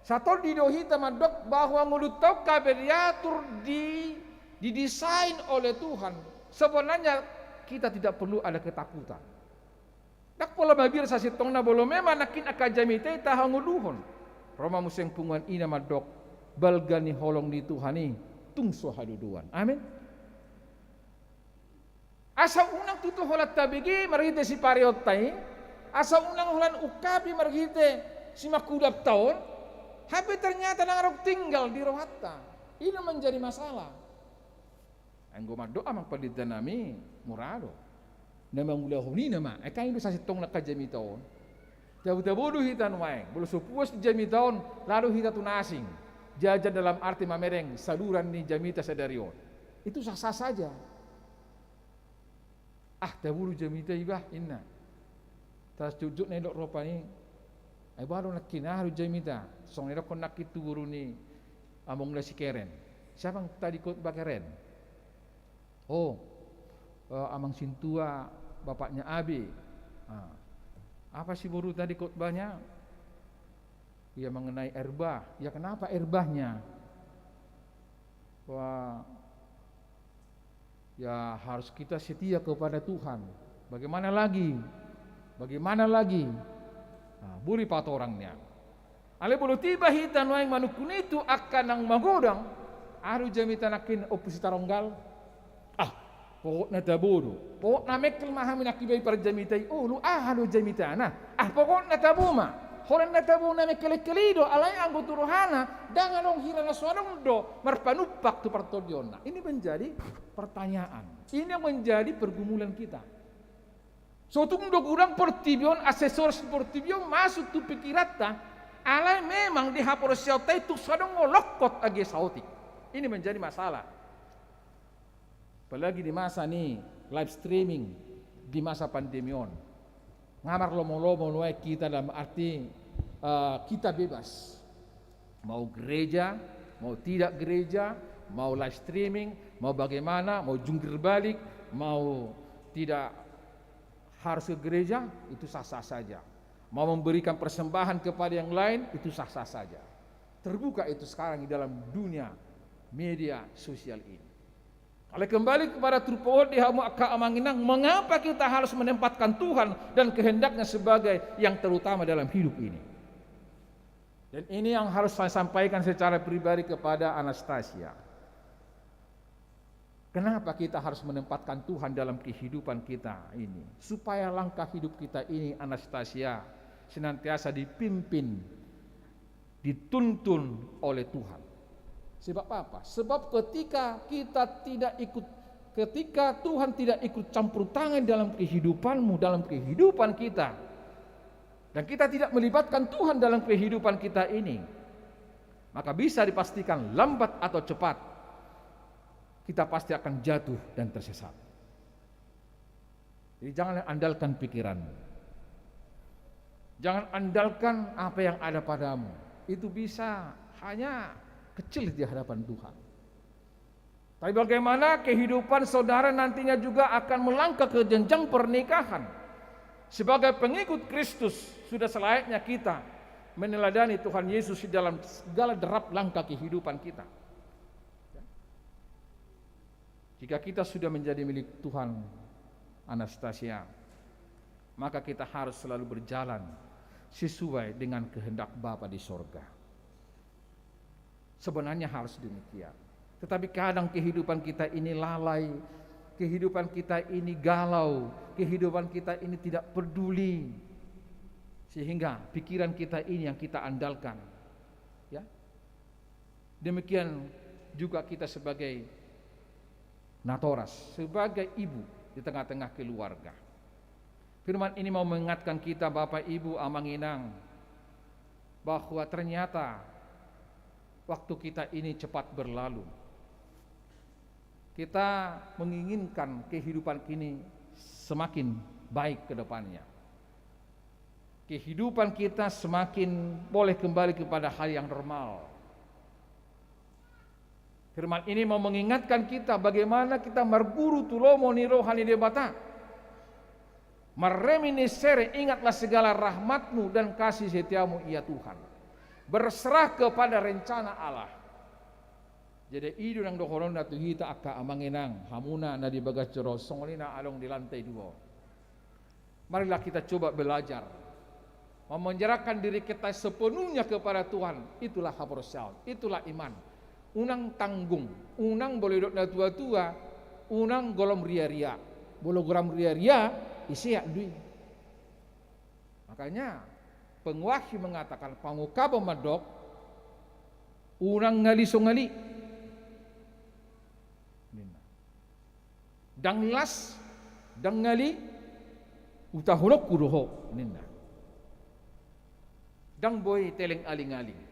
satu didohita madok bahwa mulut tau kabe diatur didesain oleh Tuhan. Sebenarnya kita tidak perlu ada ketakutan. Dak pola mabir sasitong na bolo memang nakin akajamite tahanguluhon. Roma museng punguan ina madok balgani holong di Tuhani tungso haduduan. Amin. Asa unang tutu holat tabigi marhite si pariotai, asa unang holan ukabi marhite si makudap tahun, tapi ternyata nangarok tinggal di rohata. Ini menjadi masalah. Anggo madoa mang palitanami murado. Nama mula huni nama, kain itu sasi tong nakajami tahun. Tabu-tabu hitan wae, bulu supuas di jami tahun, lalu hita tunasing. Jajan dalam arti mamereng saluran ni jamita sadarion. Itu sah-sah saja. Tabulu jamita ibah inna. Tas cujuk nedok ropa ni. Ay baru nak kinaharu jamita. Song nedok kon nakit tuburu ni among na si Keren. Siapa yang tadi kot ba Keren? Oh, amang Sintua bapaknya Abi. Apa sih buru tadi khotbahnya? Ya mengenai erbah. Ya kenapa erbahnya? Wah, ya harus kita setia kepada Tuhan. Bagaimana lagi? Bagaimana lagi? Buri pat orangnya. Ale bolo tiba hita nuang manukun itu akan nang magodang, aru jamitan akin oposita ronggal. Ah, pokok na tabodo. Pokok na mekkel mahamin akibai para jamitai. Oh, lu halu jamitana. Ah, pokok na tabuma. Horan na tabo na mekele-kelido alay anggo turuhana dangalong hirana suarong do marpanupak tu partodiona. Ini menjadi pertanyaan. Ini yang menjadi pergumulan kita. So tunggu kurang portibion asesor portibion masuk tu pikirata. Alay memang di hapor siauta itu sadong ngolokot agi sautik. Ini menjadi masalah. Apalagi di masa nih live streaming di masa pandemion. Ngamar lomo-lomo nuai kita dalam arti kita bebas. Mau gereja, mau tidak gereja, mau live streaming, mau bagaimana, mau jungkir balik, mau tidak harus ke gereja, itu sah-sah saja. Mau memberikan persembahan kepada yang lain, itu sah-sah saja. Terbuka itu sekarang di dalam dunia media sosial ini. Kalau kembali kepada trupood di hamu akka amanginang, mengapa kita harus menempatkan Tuhan dan kehendaknya sebagai yang terutama dalam hidup ini? Dan ini yang harus saya sampaikan secara pribadi kepada Anastasia. Kenapa kita harus menempatkan Tuhan dalam kehidupan kita ini? Supaya langkah hidup kita ini, Anastasia, senantiasa dipimpin, dituntun oleh Tuhan. Sebab apa? Sebab ketika Tuhan tidak ikut campur tangan dalam kehidupanmu, dalam kehidupan kita, dan kita tidak melibatkan Tuhan dalam kehidupan kita ini, maka bisa dipastikan lambat atau cepat kita pasti akan jatuh dan tersesat. Jadi jangan andalkan pikiranmu, jangan andalkan apa yang ada padamu. Itu bisa hanya kecil di hadapan Tuhan. Tapi bagaimana kehidupan saudara nantinya juga akan melangkah ke jenjang pernikahan. Sebagai pengikut Kristus, sudah selayaknya kita meneladani Tuhan Yesus di dalam segala derap langkah kehidupan kita. Jika kita sudah menjadi milik Tuhan, Anastasia, maka kita harus selalu berjalan sesuai dengan kehendak Bapa di sorga. Sebenarnya harus demikian. Tetapi kadang kehidupan kita ini lalai, kehidupan kita ini galau, kehidupan kita ini tidak peduli, sehingga pikiran kita ini yang kita andalkan. Ya, demikian juga kita sebagai Natoras, sebagai ibu di tengah-tengah keluarga. Firman ini mau mengingatkan kita, Bapak Ibu Amanginang, bahwa ternyata waktu kita ini cepat berlalu. Kita menginginkan kehidupan ini semakin baik ke depannya. Kehidupan kita semakin boleh kembali kepada hal yang normal. Firman ini mau mengingatkan kita bagaimana kita marguru tulomo ni rohani debata. Marreminiscere, ingatlah segala rahmatmu dan kasih setiamu ya Tuhan. Berserah kepada rencana Allah. Jadi idu nang dohoron na tuhita akka amanginang hamuna na di bagas jero songolina along di lantai 2. Marilah kita coba belajar memenjarakan diri kita sepenuhnya kepada Tuhan. Itulah habrosyaun, itulah iman. Unang tanggung, unang boleh dok na tua-tua, unang golom ria-ria, bologram ria-ria isi dui. Makanya pengwahyu mengatakan pangukaba madok, unang ngali songali, danglas, dangali, utahulok kuruho, nina. Dang boy teleng aling-aling.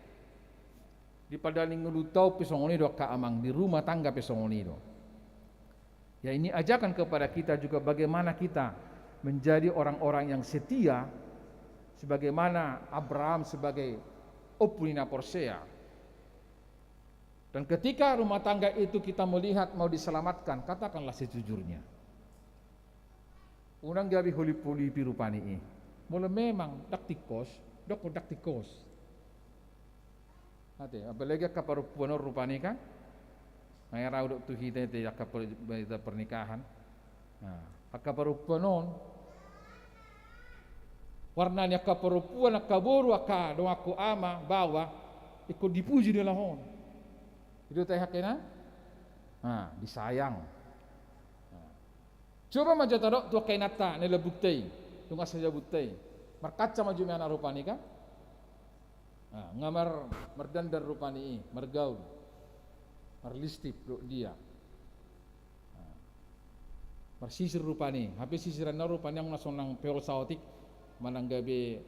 Di padaling ngelutau pesongonido kaamang di rumah tangga pesongonido. Ya, ini ajakan kepada kita juga bagaimana kita menjadi orang-orang yang setia, sebagaimana Abraham sebagai opulina porsea. Dan ketika rumah tangga itu kita melihat mau diselamatkan, katakanlah sejujurnya. Unang gabi huli-huli pirupani ini. Mula memang daktikos, daktikos. Ate, apalagi kaparupuan rupani kan? Mayaraw dok tu hita ite akaparita pernikahan. Akaparupuan warnanya kaperempuan kaboru aka dong aku ama bawa ikut dipuji di lahon itu teh hakena disayang. Coba maju tadok tua kainata nila bukti tungas saja bukti markaca maju mana rupani kan ngamar merdandar rupani mergaul marlistip dia marsisir rupani habis sisiran rupani yang nasong nang peol sautik mananggabe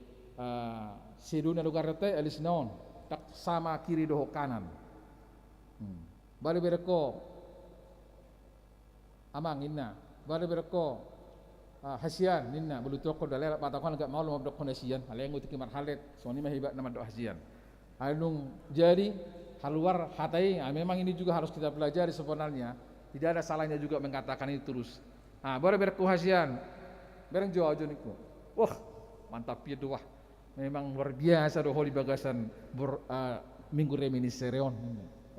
seduna lugar teh alis naon tak sama kiri doho kanan bali bereko amang inna bali bereko hasian ninna bulu toko dalera patakon agak mau lumab dokon hasian haleng utik marhalet soni mah hebat nama dok hasian alung jadi haluar hatai memang ini juga harus kita pelajari sebenarnya tidak ada salahnya juga mengatakan itu terus baru bereko hasian bereng jauh niku wah mantap ya doa memang luar biasa doh di bagasan minggu reminiscerion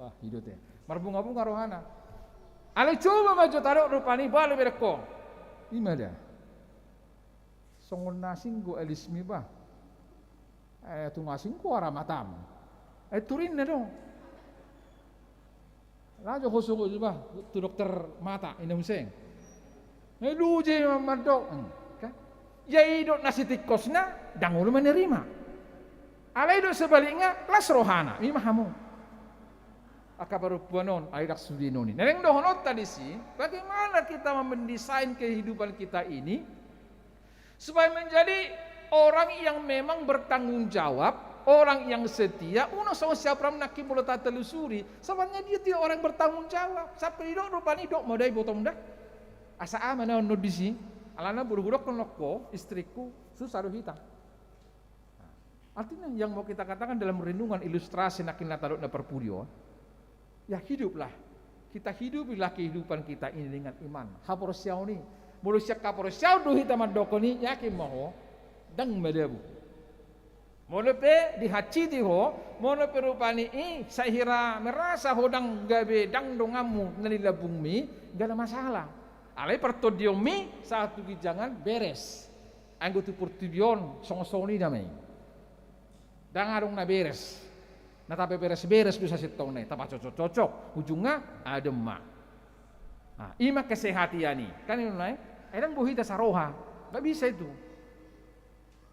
wah hidup ya marbunga-bunga rohana ale coba maju taruh rupani bali bereko imada songon nasing go elismi ba tu nasing ko ara matam turin na dong lajo hosugo ba tu dokter mata inamseng luje mamadok kan yai dok nasi tikosna dangulu menerima alai dok sebaliknya las rohana mimahamu akabaru puanon airak sudinoni nereng dohonot tadi sih bagaimana kita mendesain kehidupan kita ini supaya menjadi orang yang memang bertanggung jawab, orang yang setia. Uno sama siapa nak boleh tak telusuri. Sebenarnya dia tidak orang bertanggung jawab. Sampai dok rupani dok modai botong dah. Asa mana ono disi. Alana buru-buru konoko istriku susah kita. Artinya yang mau kita katakan dalam renungan ilustrasi nakin lataruk na perpudio. Ya hiduplah. Kita hidupilah kehidupan kita ini dengan iman. Haporsiau ni. Manusia kaporsiau do hita madokoni yakin maho dang madabu. Molepe dihaciti ho, molepe rupani sahira merasa hodang gabe dang dongamu nalila bumi gak ada masalah. Alai pertodiomi satu gijangan beres. Anggo tu pertudion song-soni damai. Dang arung na beres. Na tapi beres-beres bisa sitong na, tapa cocok-cocok, ujungnya adem mak. Ima kesehatiani, kan ini naik, edang buhita saroha, nggak bisa itu.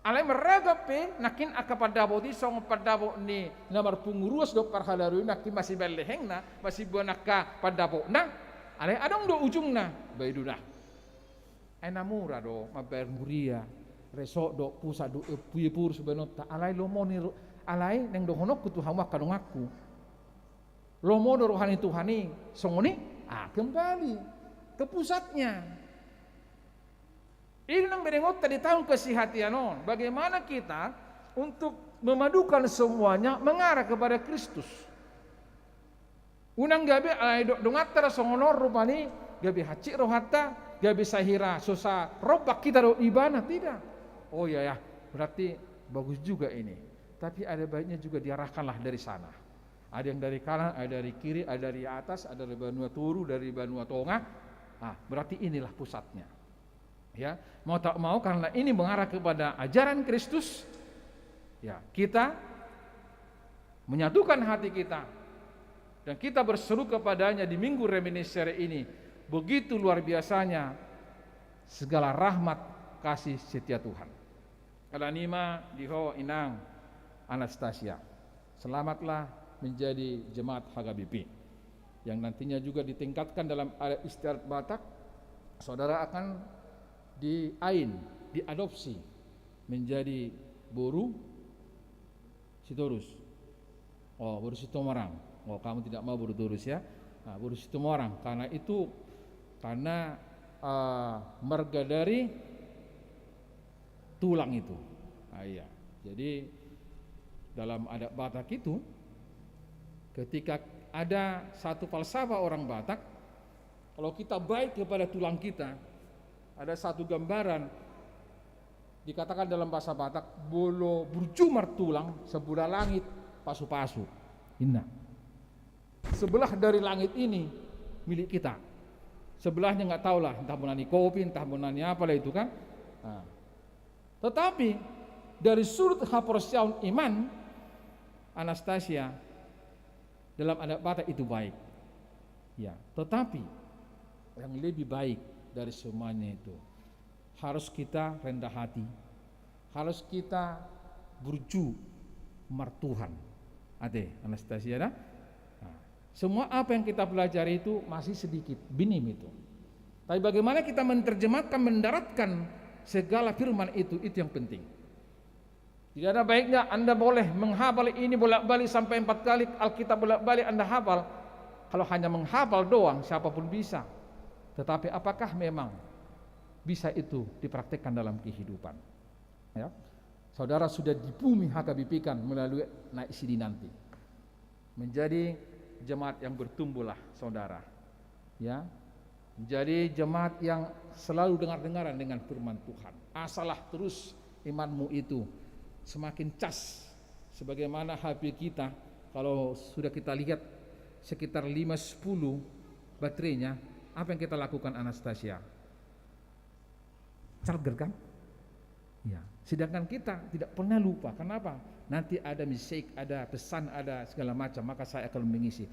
Alai meragape, nakin akapadabo di song padabo ni namar pengurus dokter halaru, nakin masih beleheng na, masih buanaka padabo na, alai adong do ujung na, bayi dah. Enamura do, mabar muria, resok do pusat do puyepur sebenarnya, alai lomoni, alai neng do honok kutu hamak kadong aku, lomo do rohani Tuhani, songoni. Kembali ke pusatnya. Ini yang berengot tadi tahun kesehatian. Bagaimana kita untuk memadukan semuanya mengarah kepada Kristus. Unang gabi dongatara songonor rupani gabi hacik rohata gabi sahira susah robak kita do ibana tidak. Oh ya berarti bagus juga ini. Tapi ada baiknya juga diarahkanlah dari sana. Ada yang dari kanan, ada dari kiri, ada dari atas, ada dari Banua Turu, dari Banua Tonga. Berarti inilah pusatnya. Ya, mau tak mau karena ini mengarah kepada ajaran Kristus. Ya, kita menyatukan hati kita dan kita berseru kepadanya di minggu reminiscere ini. Begitu luar biasanya segala rahmat kasih setia Tuhan. Kalanima diho inang Anastasia. Selamatlah menjadi jemaat HKBP yang nantinya juga ditingkatkan dalam adat istiadat Batak. Saudara akan diadopsi menjadi boru Sitorus. Boru Sitomarang. Kamu tidak mau boru Torus ya. Boru Sitomarang karena marga dari tulang itu. Iya. Jadi dalam adat Batak itu ketika ada satu falsafah orang Batak, kalau kita baik kepada tulang kita, ada satu gambaran dikatakan dalam bahasa Batak, bolo burjumar tulang sebelah langit pasu-pasu. Inna. Sebelah dari langit ini milik kita. Sebelahnya nggak tahulah, entah menani kopi, entah menani apa lah itu kan. Tetapi dari sudut haporsiaun iman, Anastasia dalam adat Batak itu baik. Ya, tetapi yang lebih baik dari semuanya itu harus kita rendah hati, harus kita berju martuhan. Ade, Anastasia dah. Nah, semua apa yang kita pelajari itu masih sedikit, minim itu. Tapi bagaimana kita menerjemahkan, mendaratkan segala firman itu yang penting. Tidak ada baiknya Anda boleh menghafal ini bolak-balik sampai 4 kali Alkitab bolak-balik Anda hafal. Kalau hanya menghafal doang, siapapun bisa. Tetapi apakah memang bisa itu dipraktikkan dalam kehidupan? Ya. Saudara sudah di bumi HKBP-kan melalui naik sini nanti. Menjadi jemaat yang bertumbuhlah saudara. Ya. Menjadi jemaat yang selalu dengar-dengaran dengan firman Tuhan. Asalah terus imanmu itu semakin cas. Sebagaimana HP kita, kalau sudah kita lihat sekitar 5-10 baterainya, apa yang kita lakukan Anastasia? Charger kan? Ya. Sedangkan kita tidak pernah lupa. Kenapa? Nanti ada mistake, ada pesan, ada segala macam, maka saya akan mengisi.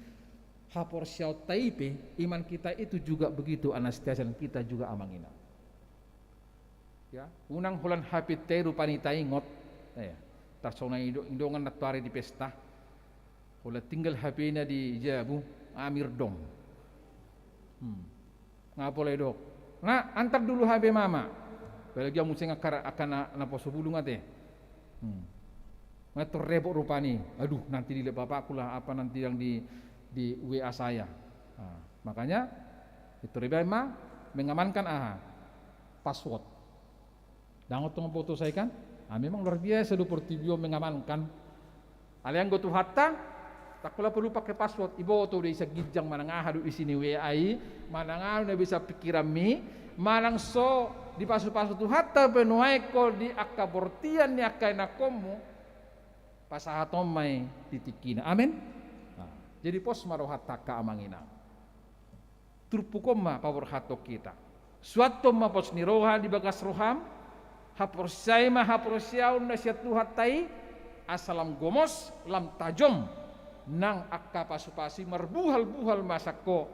Hapor Xiao Taipei, iman kita itu juga begitu Anastasia, dan kita juga amangina. Ya, unang hulan happy teru panitai ngot. Ya, tarsona indongan natuari di pesta. Hula tinggal HP-nya di Jabu, Amir dong. Nggak boleh dok. Nah, antar dulu HP mama. Belagi yang mesti ngakar akan na poso bulung ate. Ngatur rebok rupani. Aduh, nanti dilihat bapakku lah apa nanti yang di WA saya. Nah, makanya itu rebema mengamankan password. Dangot tong foto saya kan. Memang luar biasa do Portibio mengamankan. Aliang go tu hatta tak perlu pakai password. Ibu tu dia bisa gijang manang hadu di sini WA-i, manang na bisa pikiran mi, manang so di pasu-pasu tu hatta benuai ko di akabortian ni akai nakomu pasahatom may titikina. Amin. Nah, jadi pos marohata ka amangina. Turpukom ma pawor hato kita. Suatu ma pos niroha di bagas roham, haporsay ma haporsiaun na siya tuhatai, asalam gomos lam tajom nang akka pasupasi marbuhal-buhal masako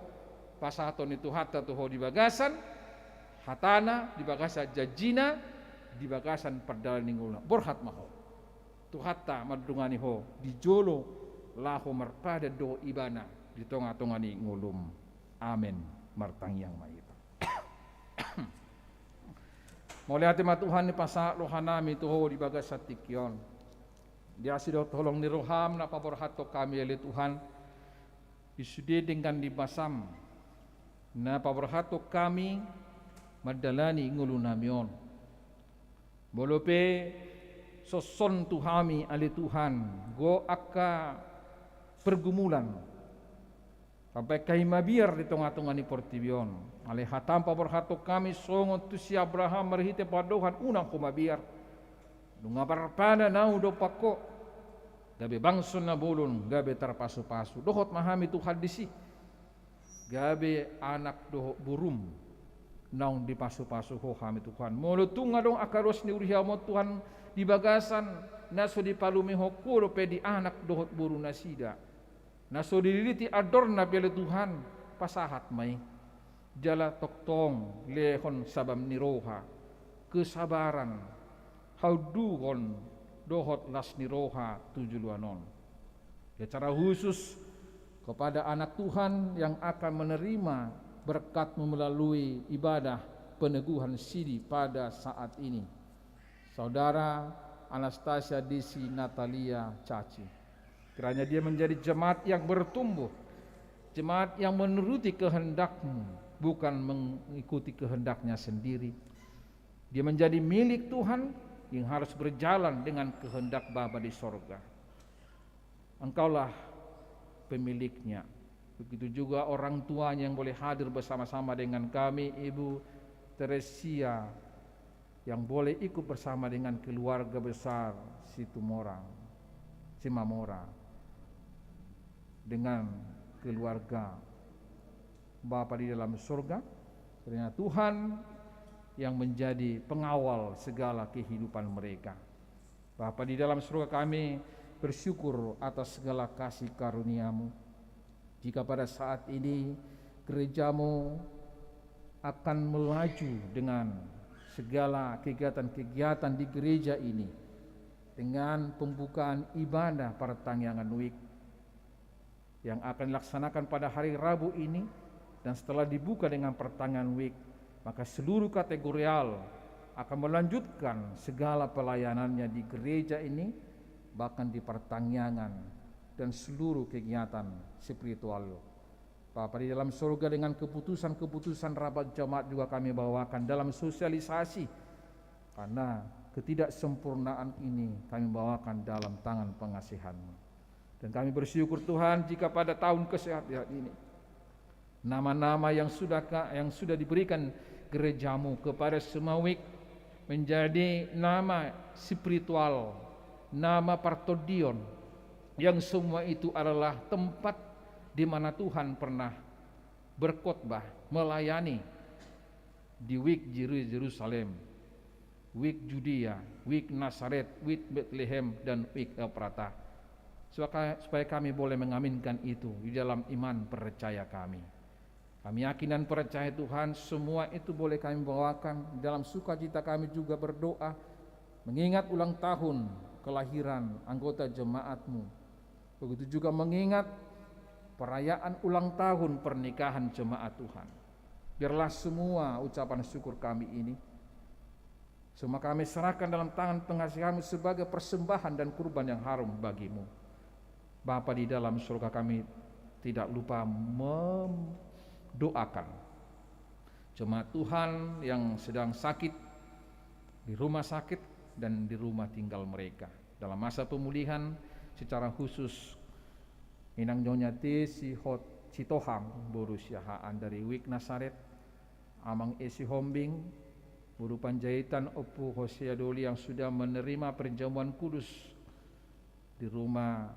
pasahaton itu hatta tuho di bagasan hatana di bagasan jajina di bagasan perdalan ninggulna borhat maho tuhatta madungani ho di jolo laho marpada do ibana di tonga-tongani ngulum. Amin. Martang yang maita. Mulai hati Tuhan ni pasa rohanami tuho di bagasan tikyon. Dia sudah tolong ni roham na paborhato kami oleh Tuhan. Disudi dengan dibasam na paborhato kami madalani ngulu namion. Bolope soson tuhami ali Tuhan go akka pergumulan sampai kahimabiar di tengah-tengah ni Portibion. Ale hatam paborhato kami songon tu si Abraham merhite padohan unang kumabiar. Dunga parpada nau do pako gabe bangson na bulun gabe tarpasu-pasu dohot mahami Tuhan disi gabe anak dohot burum naung di pasu-pasu ho hami Tuhan molutunga dong akaros ni uriha mo Tuhan di bagasan naso di palumi ho kuro pe di anak dohot buru nasida naso diliti adorna bele Tuhan pasahat mai jala toktong lehon sabam niroha kesabaran hauduhon dohot lasniroha tujuluanon. Ya, cara khusus kepada anak Tuhan yang akan menerima berkatmu melalui ibadah peneguhan siri pada saat ini. Saudara Anastasia Desi Natalia Caci. Kiranya dia menjadi jemaat yang bertumbuh, jemaat yang menuruti kehendakmu, bukan mengikuti kehendaknya sendiri. Dia menjadi milik Tuhan yang harus berjalan dengan kehendak Bapa di sorga. Engkaulah pemiliknya. Begitu juga orang tuanya yang boleh hadir bersama-sama dengan kami, Ibu Teresia, yang boleh ikut bersama dengan keluarga besar Simamora, dengan keluarga Bapa di dalam surga. Karena Tuhan yang menjadi pengawal segala kehidupan mereka. Bapa di dalam surga, kami bersyukur atas segala kasih karunia-Mu. Jika pada saat ini gereja-Mu akan melaju dengan segala kegiatan-kegiatan di gereja ini, dengan pembukaan ibadah pertengahan week yang akan dilaksanakan pada hari Rabu ini, dan setelah dibuka dengan pertengahan week, maka seluruh kategorial akan melanjutkan segala pelayanannya di gereja ini, bahkan di pertanyaan dan seluruh kegiatan spiritual. Bapa di dalam surga, dengan keputusan-keputusan rapat jemaat juga kami bawakan dalam sosialisasi, karena ketidaksempurnaan ini kami bawakan dalam tangan pengasihan-Mu. Dan kami bersyukur Tuhan, jika pada tahun kesehatan ini nama-nama yang sudah diberikan gereja-Mu kepada semua week menjadi nama spiritual, nama partodion, yang semua itu adalah tempat di mana Tuhan pernah berkhotbah, melayani di week Yerusalem, week Judea, week Nazaret, week Bethlehem, dan week Efratah. Supaya kami boleh mengaminkan itu di dalam iman percaya kami. Kami yakin dan percaya Tuhan, semua itu boleh kami bawakan dalam sukacita. Kami juga berdoa mengingat ulang tahun kelahiran anggota jemaat-Mu. Begitu juga mengingat perayaan ulang tahun pernikahan jemaat Tuhan. Biarlah semua ucapan syukur kami ini, semua kami serahkan dalam tangan pengasihan-Mu sebagai persembahan dan kurban yang harum bagi-Mu. Bapa di dalam surga, kami tidak lupa doakan jemaat Tuhan yang sedang sakit di rumah sakit dan di rumah tinggal mereka dalam masa pemulihan, secara khusus Inang Nyonya T. Sitohang Borusiahaan dari Wik Nazaret, Amang Esi Hombing Buru Panjaitan Opu Hosea Doli yang sudah menerima perjamuan kudus di rumah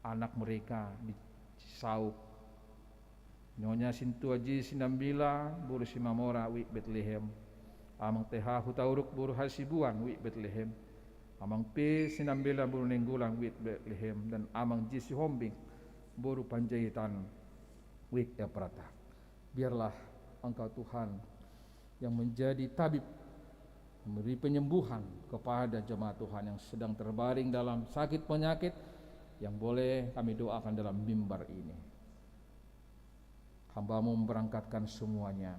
anak mereka di Cisauk, Nyonya Sintuaji Sinambila Buru Simamora Wik Bethlehem, Amang TH Hutauruk Buru Hasibuan Wik Bethlehem, Amang P Sinambila Buru Nenggulang Wik Bethlehem, dan Amang Jisi Hombing Buru Panjaitan Wik Efratah. Biarlah Engkau Tuhan yang menjadi tabib, memberi penyembuhan kepada jemaat Tuhan yang sedang terbaring dalam sakit penyakit, yang boleh kami doakan dalam mimbar ini. Hamba-Mu memberangkatkan semuanya,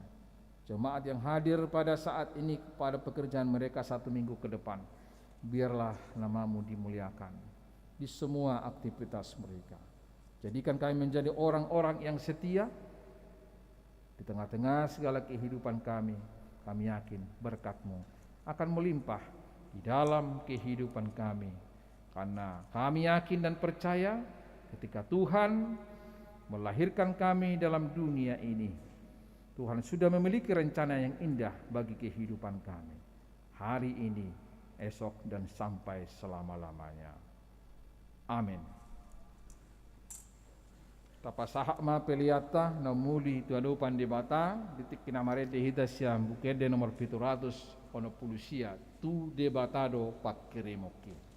jemaat yang hadir pada saat ini pada pekerjaan mereka 1 minggu ke depan. Biarlah nama-Mu dimuliakan di semua aktivitas mereka. Jadikan kami menjadi orang-orang yang setia di tengah-tengah segala kehidupan kami. Kami yakin berkat-Mu akan melimpah di dalam kehidupan kami, karena kami yakin dan percaya ketika Tuhan melahirkan kami dalam dunia ini, Tuhan sudah memiliki rencana yang indah bagi kehidupan kami hari ini, esok, dan sampai selama-lamanya. Amin. Tapasahak ma peliata namuli tuadupan di bata detik kinamare de hidasiam bukede nomor 700 ono pulusia tu debatado pakirimoki.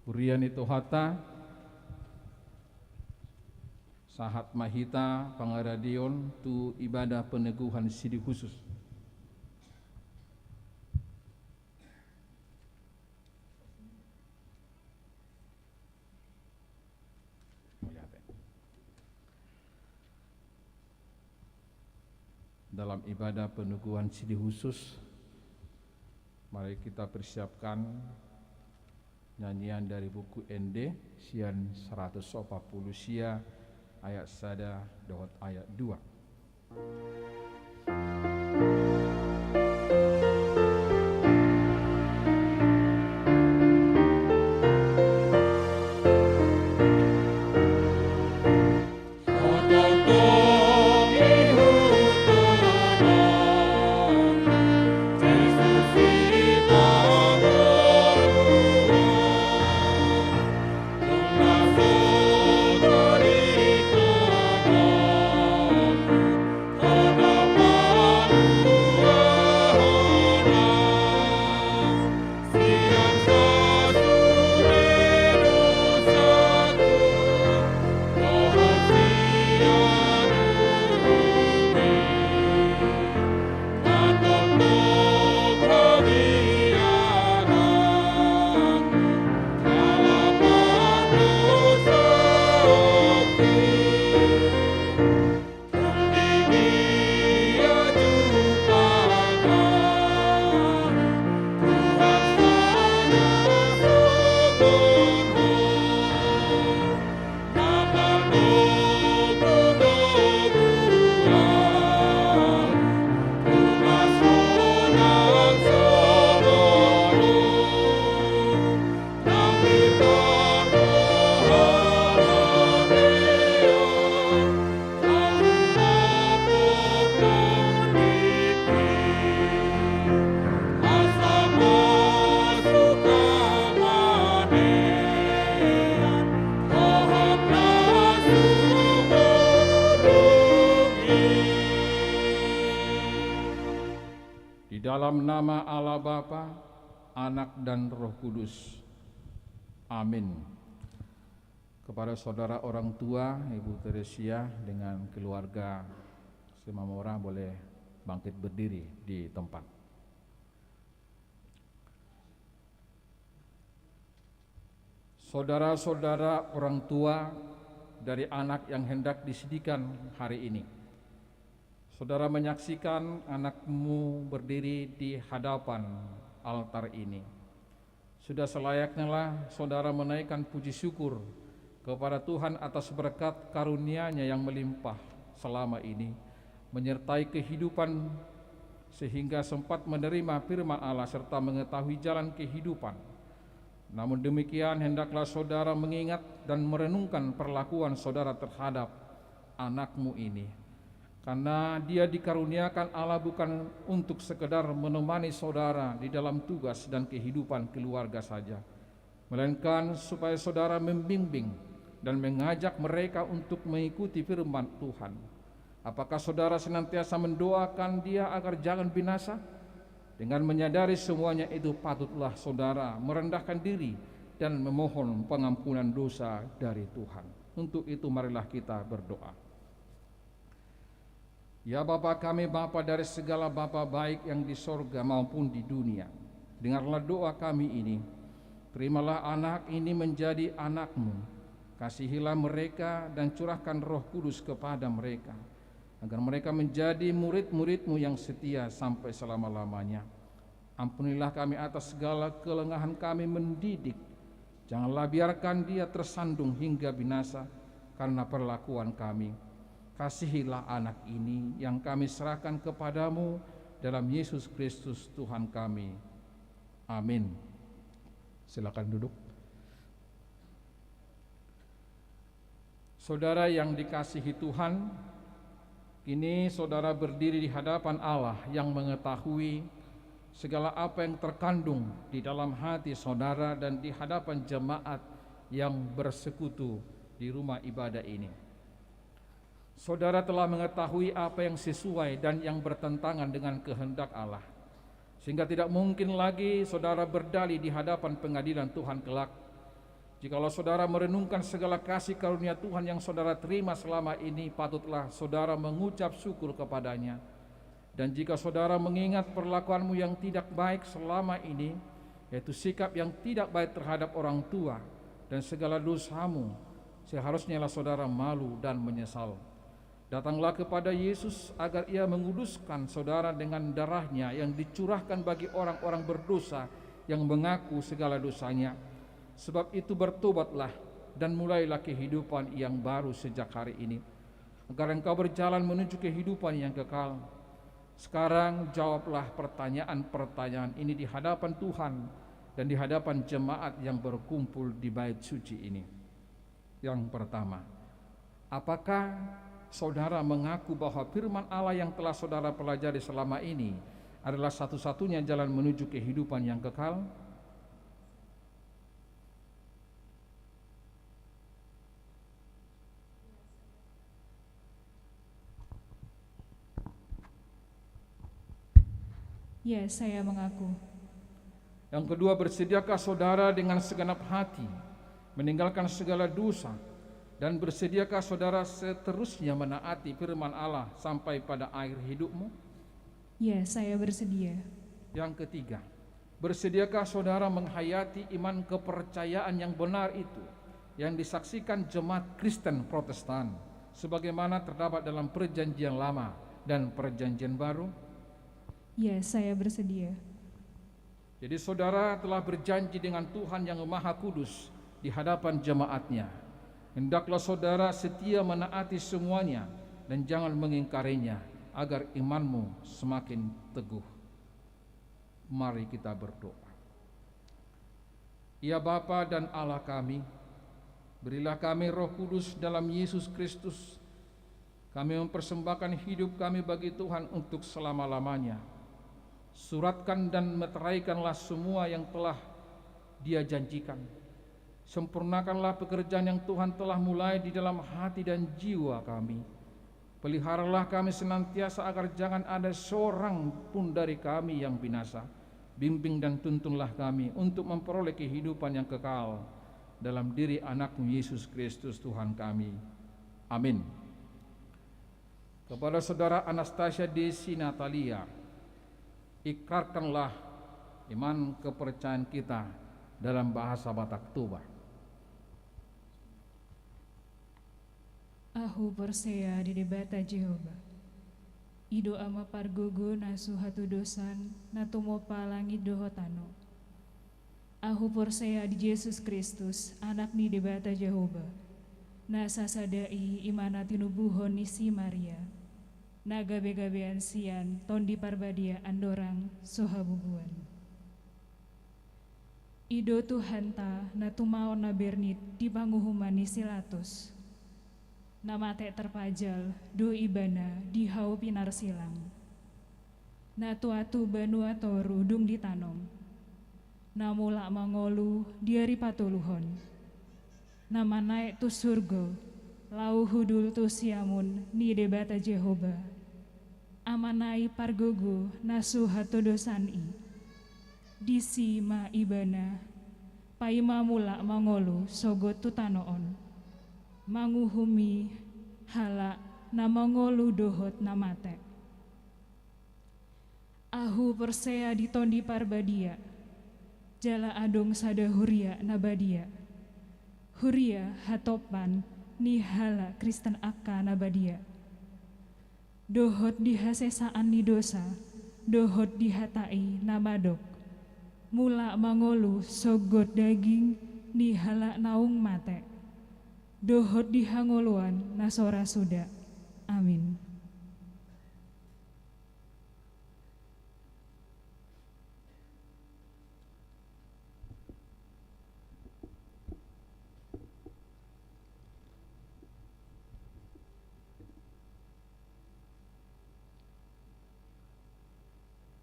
Urian itu hata sahat mahita pangaradion tu ibadah peneguhan sidi khusus. Dalam ibadah peneguhan sidi khusus, mari kita persiapkan nyanyian dari buku ND sian 140 sia ayat sada dot ayat 2. Di dalam nama Allah Bapa, Anak dan Roh Kudus. Amin. Kepada saudara orang tua, Ibu Teresia dengan keluarga Semamora boleh bangkit berdiri di tempat. Saudara-saudara orang tua dari anak yang hendak disidikan hari ini, saudara menyaksikan anakmu berdiri di hadapan altar ini. Sudah selayaknya lah saudara menaikkan puji syukur kepada Tuhan atas berkat karunia-Nya yang melimpah selama ini, menyertai kehidupan sehingga sempat menerima firman Allah serta mengetahui jalan kehidupan. Namun demikian, hendaklah saudara mengingat dan merenungkan perlakuan saudara terhadap anakmu ini. Karena dia dikaruniakan Allah bukan untuk sekedar menemani saudara di dalam tugas dan kehidupan keluarga saja, melainkan supaya saudara membimbing dan mengajak mereka untuk mengikuti firman Tuhan. Apakah saudara senantiasa mendoakan dia agar jangan binasa? Dengan menyadari semuanya itu, patutlah saudara merendahkan diri dan memohon pengampunan dosa dari Tuhan. Untuk itu marilah kita berdoa. Ya Bapa kami, Bapa dari segala Bapa baik yang di sorga maupun di dunia, dengarlah doa kami ini. Terimalah anak ini menjadi anak-Mu, Kasihilah mereka dan curahkan Roh Kudus kepada mereka, agar mereka menjadi murid-murid-Mu yang setia sampai selama-lamanya. Ampunilah kami atas segala kelengahan kami mendidik. Janganlah biarkan dia tersandung hingga binasa karena perlakuan kami. Kasihilah anak ini yang kami serahkan kepadamu dalam Yesus Kristus Tuhan kami. Amin. Silakan duduk. Saudara yang dikasihi Tuhan, kini saudara berdiri di hadapan Allah yang mengetahui segala apa yang terkandung di dalam hati saudara dan di hadapan jemaat yang bersekutu di rumah ibadah ini. Saudara telah mengetahui apa yang sesuai dan yang bertentangan dengan kehendak Allah, sehingga tidak mungkin lagi saudara berdalih di hadapan pengadilan Tuhan kelak. Jikalau saudara merenungkan segala kasih karunia Tuhan yang saudara terima selama ini, patutlah saudara mengucap syukur kepadanya. Dan jika saudara mengingat perlakuanmu yang tidak baik selama ini, yaitu sikap yang tidak baik terhadap orang tua dan segala dosamu, seharusnya saudara malu dan menyesal. Datanglah kepada Yesus agar ia menguduskan saudara dengan darahnya yang dicurahkan bagi orang-orang berdosa yang mengaku segala dosanya. Sebab itu bertobatlah dan mulailah kehidupan yang baru sejak hari ini, agar engkau berjalan menuju kehidupan yang kekal. Sekarang jawablah pertanyaan-pertanyaan ini di hadapan Tuhan dan di hadapan jemaat yang berkumpul di bait suci ini. Yang pertama, apakah saudara mengaku bahwa firman Allah yang telah saudara pelajari selama ini adalah satu-satunya jalan menuju kehidupan yang kekal? Ya, saya mengaku. Yang kedua, bersediakah saudara dengan segenap hati meninggalkan segala dosa, dan bersediakah saudara seterusnya menaati firman Allah sampai pada akhir hidupmu? Ya, saya bersedia. Yang ketiga, bersediakah saudara menghayati iman kepercayaan yang benar itu yang disaksikan jemaat Kristen Protestan sebagaimana terdapat dalam Perjanjian Lama dan Perjanjian Baru? Ya, saya bersedia. Jadi saudara telah berjanji dengan Tuhan yang Maha Kudus di hadapan jemaatnya. Hendaklah saudara setia menaati semuanya dan jangan mengingkarinya, agar imanmu semakin teguh. Mari kita berdoa. Ya Bapa dan Allah kami, berilah kami Roh Kudus dalam Yesus Kristus. Kami mempersembahkan hidup kami bagi Tuhan untuk selama-lamanya. Suratkan dan meteraikanlah semua yang telah Dia janjikan. Sempurnakanlah pekerjaan yang Tuhan telah mulai di dalam hati dan jiwa kami. Peliharalah kami senantiasa agar jangan ada seorang pun dari kami yang binasa. Bimbing dan tuntunlah kami untuk memperoleh kehidupan yang kekal dalam diri anak-Mu Yesus Kristus Tuhan kami. Amin. Kepada saudara Anastasia Desi Natalia, ikrarkanlah iman kepercayaan kita dalam bahasa Batak Toba. Ahu percaya di debata Jehova. Ido ama pargogo nasu hatu dosan natumo palangi dohotano. Ahu percaya di Yesus Kristus, anak ni debata Jehova. Nasa sadai imana tinubuhon ni si Maria. Nagabe-gabean sian tondi parbadia andorang sohabubuan. Ido Tuhan ta na tumao na bernit di panguhuman ni silatus. Namate terpajal do ibana di hau pinar silang. Na tuatu banua toru dung ditanom. Namula mangolu diari patuluhon. Nama naik tu surga, lau hudul tu siamun ni debata Jehova. Amanai pargogo nasu hatodosani. Disi ma ibana, paima mula mangolu sogot tutanoon. Manguhumi hala na mangolu dohot namate. Ahu persea ditondi parbadia, jala adong sada huria nabadia. Huria hatopan nihala Kristen akka nabadia. Dohot dihasesaan ni dosa, dohot dihatai namadok. Mula mangolu sogot daging nihala naung mate. Dohot dihangoluan nasora suda. Amin.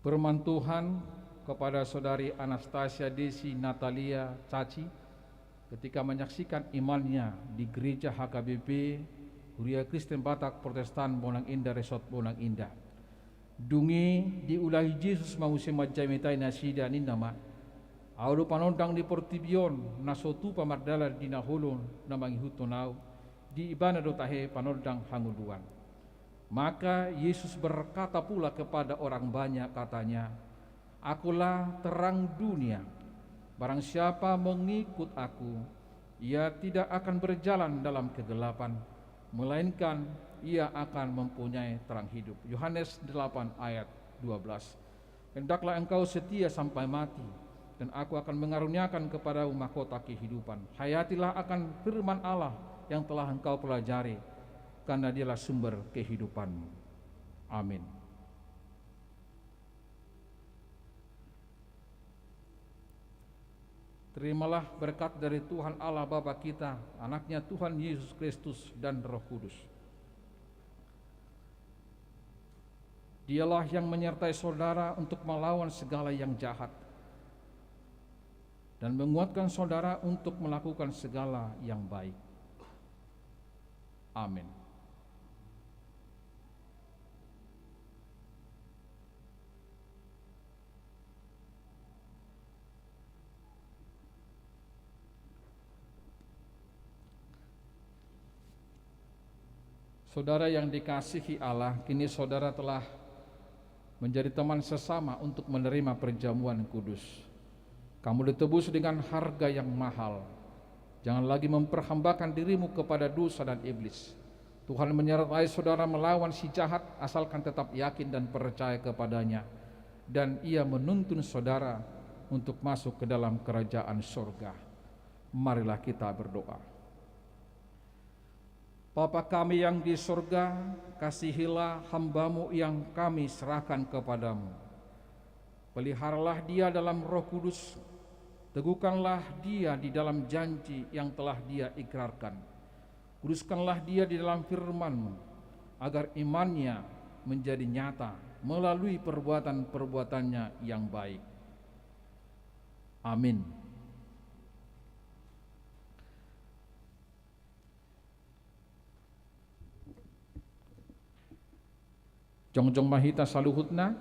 Firman Tuhan kepada saudari Anastasia Desi Natalia Caci ketika menyaksikan imannya di gereja HKBP Huria Kristen Batak Protestan Bonang Indah Resort Bonang Indah. Dungi diulahi Yesus mausi majamitai nasida ni nama. Audu panondang di Portibion nasotu pamardala di nahulun namangi hutonau di ibana dotahe panondang hanguluan. Maka Yesus berkata pula kepada orang banyak, katanya, "Akulah terang dunia. Barang siapa mengikut aku, ia tidak akan berjalan dalam kegelapan, melainkan ia akan mempunyai terang hidup." Yohanes 8 ayat 12. "Hendaklah engkau setia sampai mati, dan aku akan mengaruniakan kepadamu mahkota kehidupan. Hayatilah akan firman Allah yang telah engkau pelajari, karena dialah sumber kehidupanmu." Amin. Terimalah berkat dari Tuhan Allah Bapa kita, anaknya Tuhan Yesus Kristus dan Roh Kudus. Dialah yang menyertai saudara untuk melawan segala yang jahat dan menguatkan saudara untuk melakukan segala yang baik. Amin. Saudara yang dikasihi Allah, kini saudara telah menjadi teman sesama untuk menerima perjamuan kudus. Kamu ditebus dengan harga yang mahal. Jangan lagi memperhambakan dirimu kepada dosa dan iblis. Tuhan menyertai saudara melawan si jahat, asalkan tetap yakin dan percaya kepadanya. Dan ia menuntun saudara untuk masuk ke dalam kerajaan surga. Marilah kita berdoa. Bapa kami yang di surga, kasihilah hamba-Mu yang kami serahkan kepadamu. Peliharalah dia dalam Roh Kudus, teguhkanlah dia di dalam janji yang telah dia ikrarkan. Kuduskanlah dia di dalam firman-Mu, agar imannya menjadi nyata melalui perbuatan-perbuatannya yang baik. Amin. Jongjong mahita saluhutna,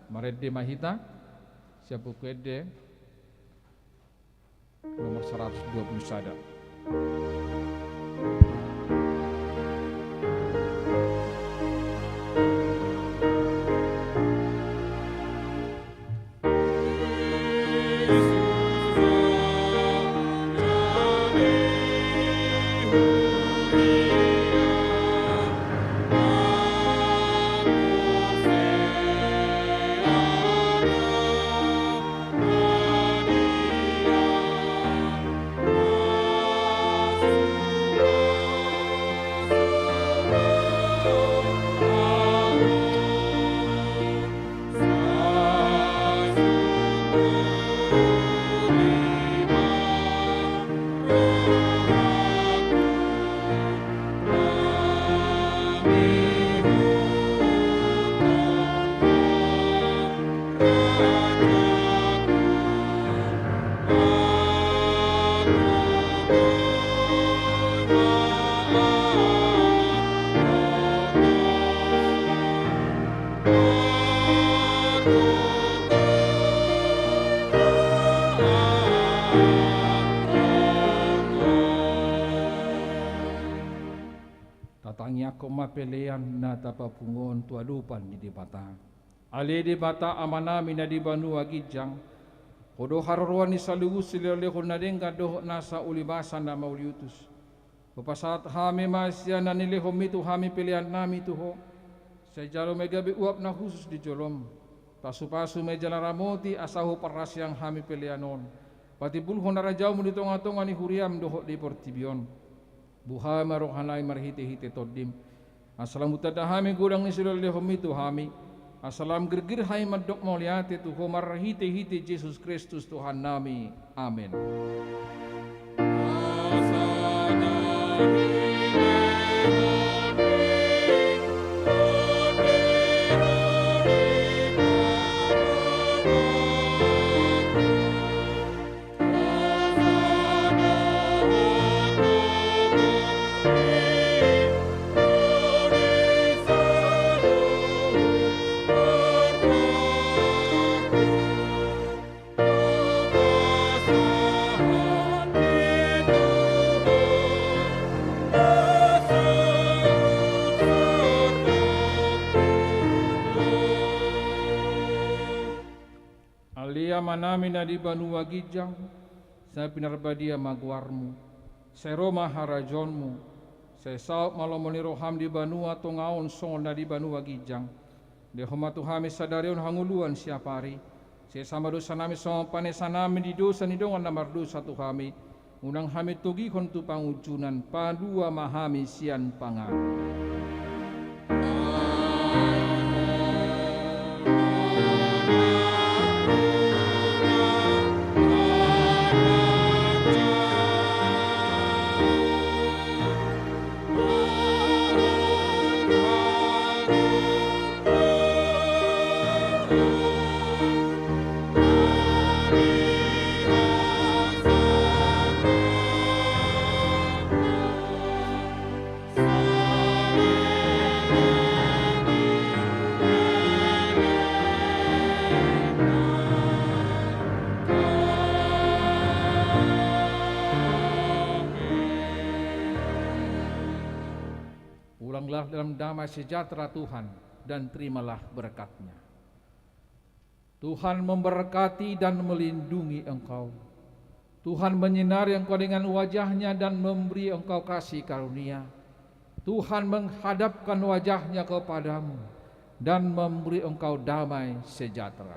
marede mahita, siapu kede, nomor 120 sada. Koma pelean na tapapungon tualupan di bata. Ali di bata amana mina di banu agijang Kodo haroruan ni salugu sileleho nadengka doho nasa ulibasan na mauliutus. Papasat hami masya na nileho mitu hami pilihan nami tuho. Sa jalo megabi uap na khusus di jolom. Pasu-pasu meja ramoti asahu parasyang hami pilihanon. Pati bulho na rajaw mo dito nga ni huriam doho di portibion. Buha marohanay marhiti-hiti todim. Asalam utada hami gudang ni sileleho mitu hami. Asalam gergir hai madok mauliati tuho marhiti-hiti Jesus Kristus Tuhan nami. Amin. Alia manami na di Banua Gijang, sa pinarbadia magwarmu, sa Roma harajonmu, sa saop malomoni roham di Banua tongaon song na di Banua Gijang, de homatu hami sadarion hanguluan siapari, sa sama dosa nami song panesa nami di dosa ni dongan na mardosa tu kami, unang hami tugi kontu pangujunan, padua mahami sian pangan. Pulanglah dalam damai sejahtera Tuhan dan terimalah berkat-Nya. Tuhan memberkati dan melindungi engkau. Tuhan menyinari engkau dengan wajah-Nya dan memberi engkau kasih karunia. Tuhan menghadapkan wajah-Nya kepadamu dan memberi engkau damai sejahtera.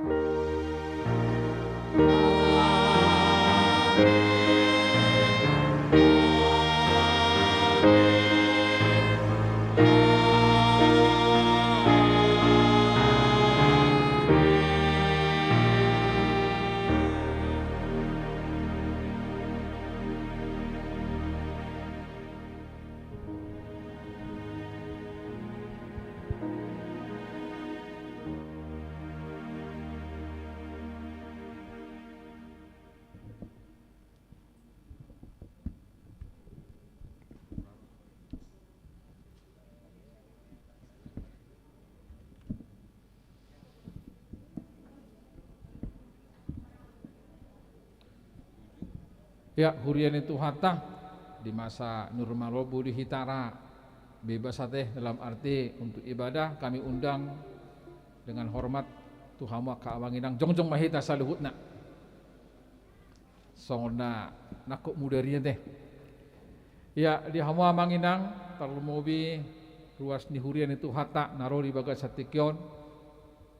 Ya, hurian itu hatta di masa Nurmalobu di Hitara bebas teh dalam arti untuk ibadah kami undang dengan hormat Tuhan ka awanginang jongjong mahita saluhutna songna nakuk mudarinya teh ya di hamu amanginang perlu mobi ruas ni hurian itu hatta naro di bagas satikyon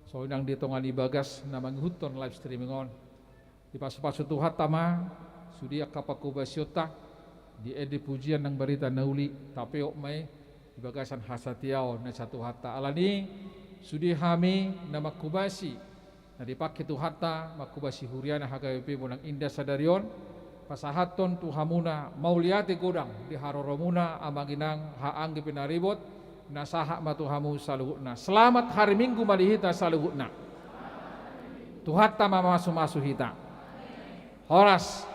so nang ditongan di bagas namang huton live streaming on di pasu-pasu tu hatta mah sudia kapakubasyota di edi pujian nang berita nauli tapi ok may di bagasan hasatiaw na satu hatta alani sudi hami na makubasi na dipakai tu hatta makubasi huriana hagawipi munang indah sadarion pasahaton tu hamuna mauliati godang di haroromuna amanginang haanggi pinaribot nasaha matu hamu saluhutna. Selamat hari Minggu malihita saluhutna. Tu hatta mamasu-masu hita. Horas.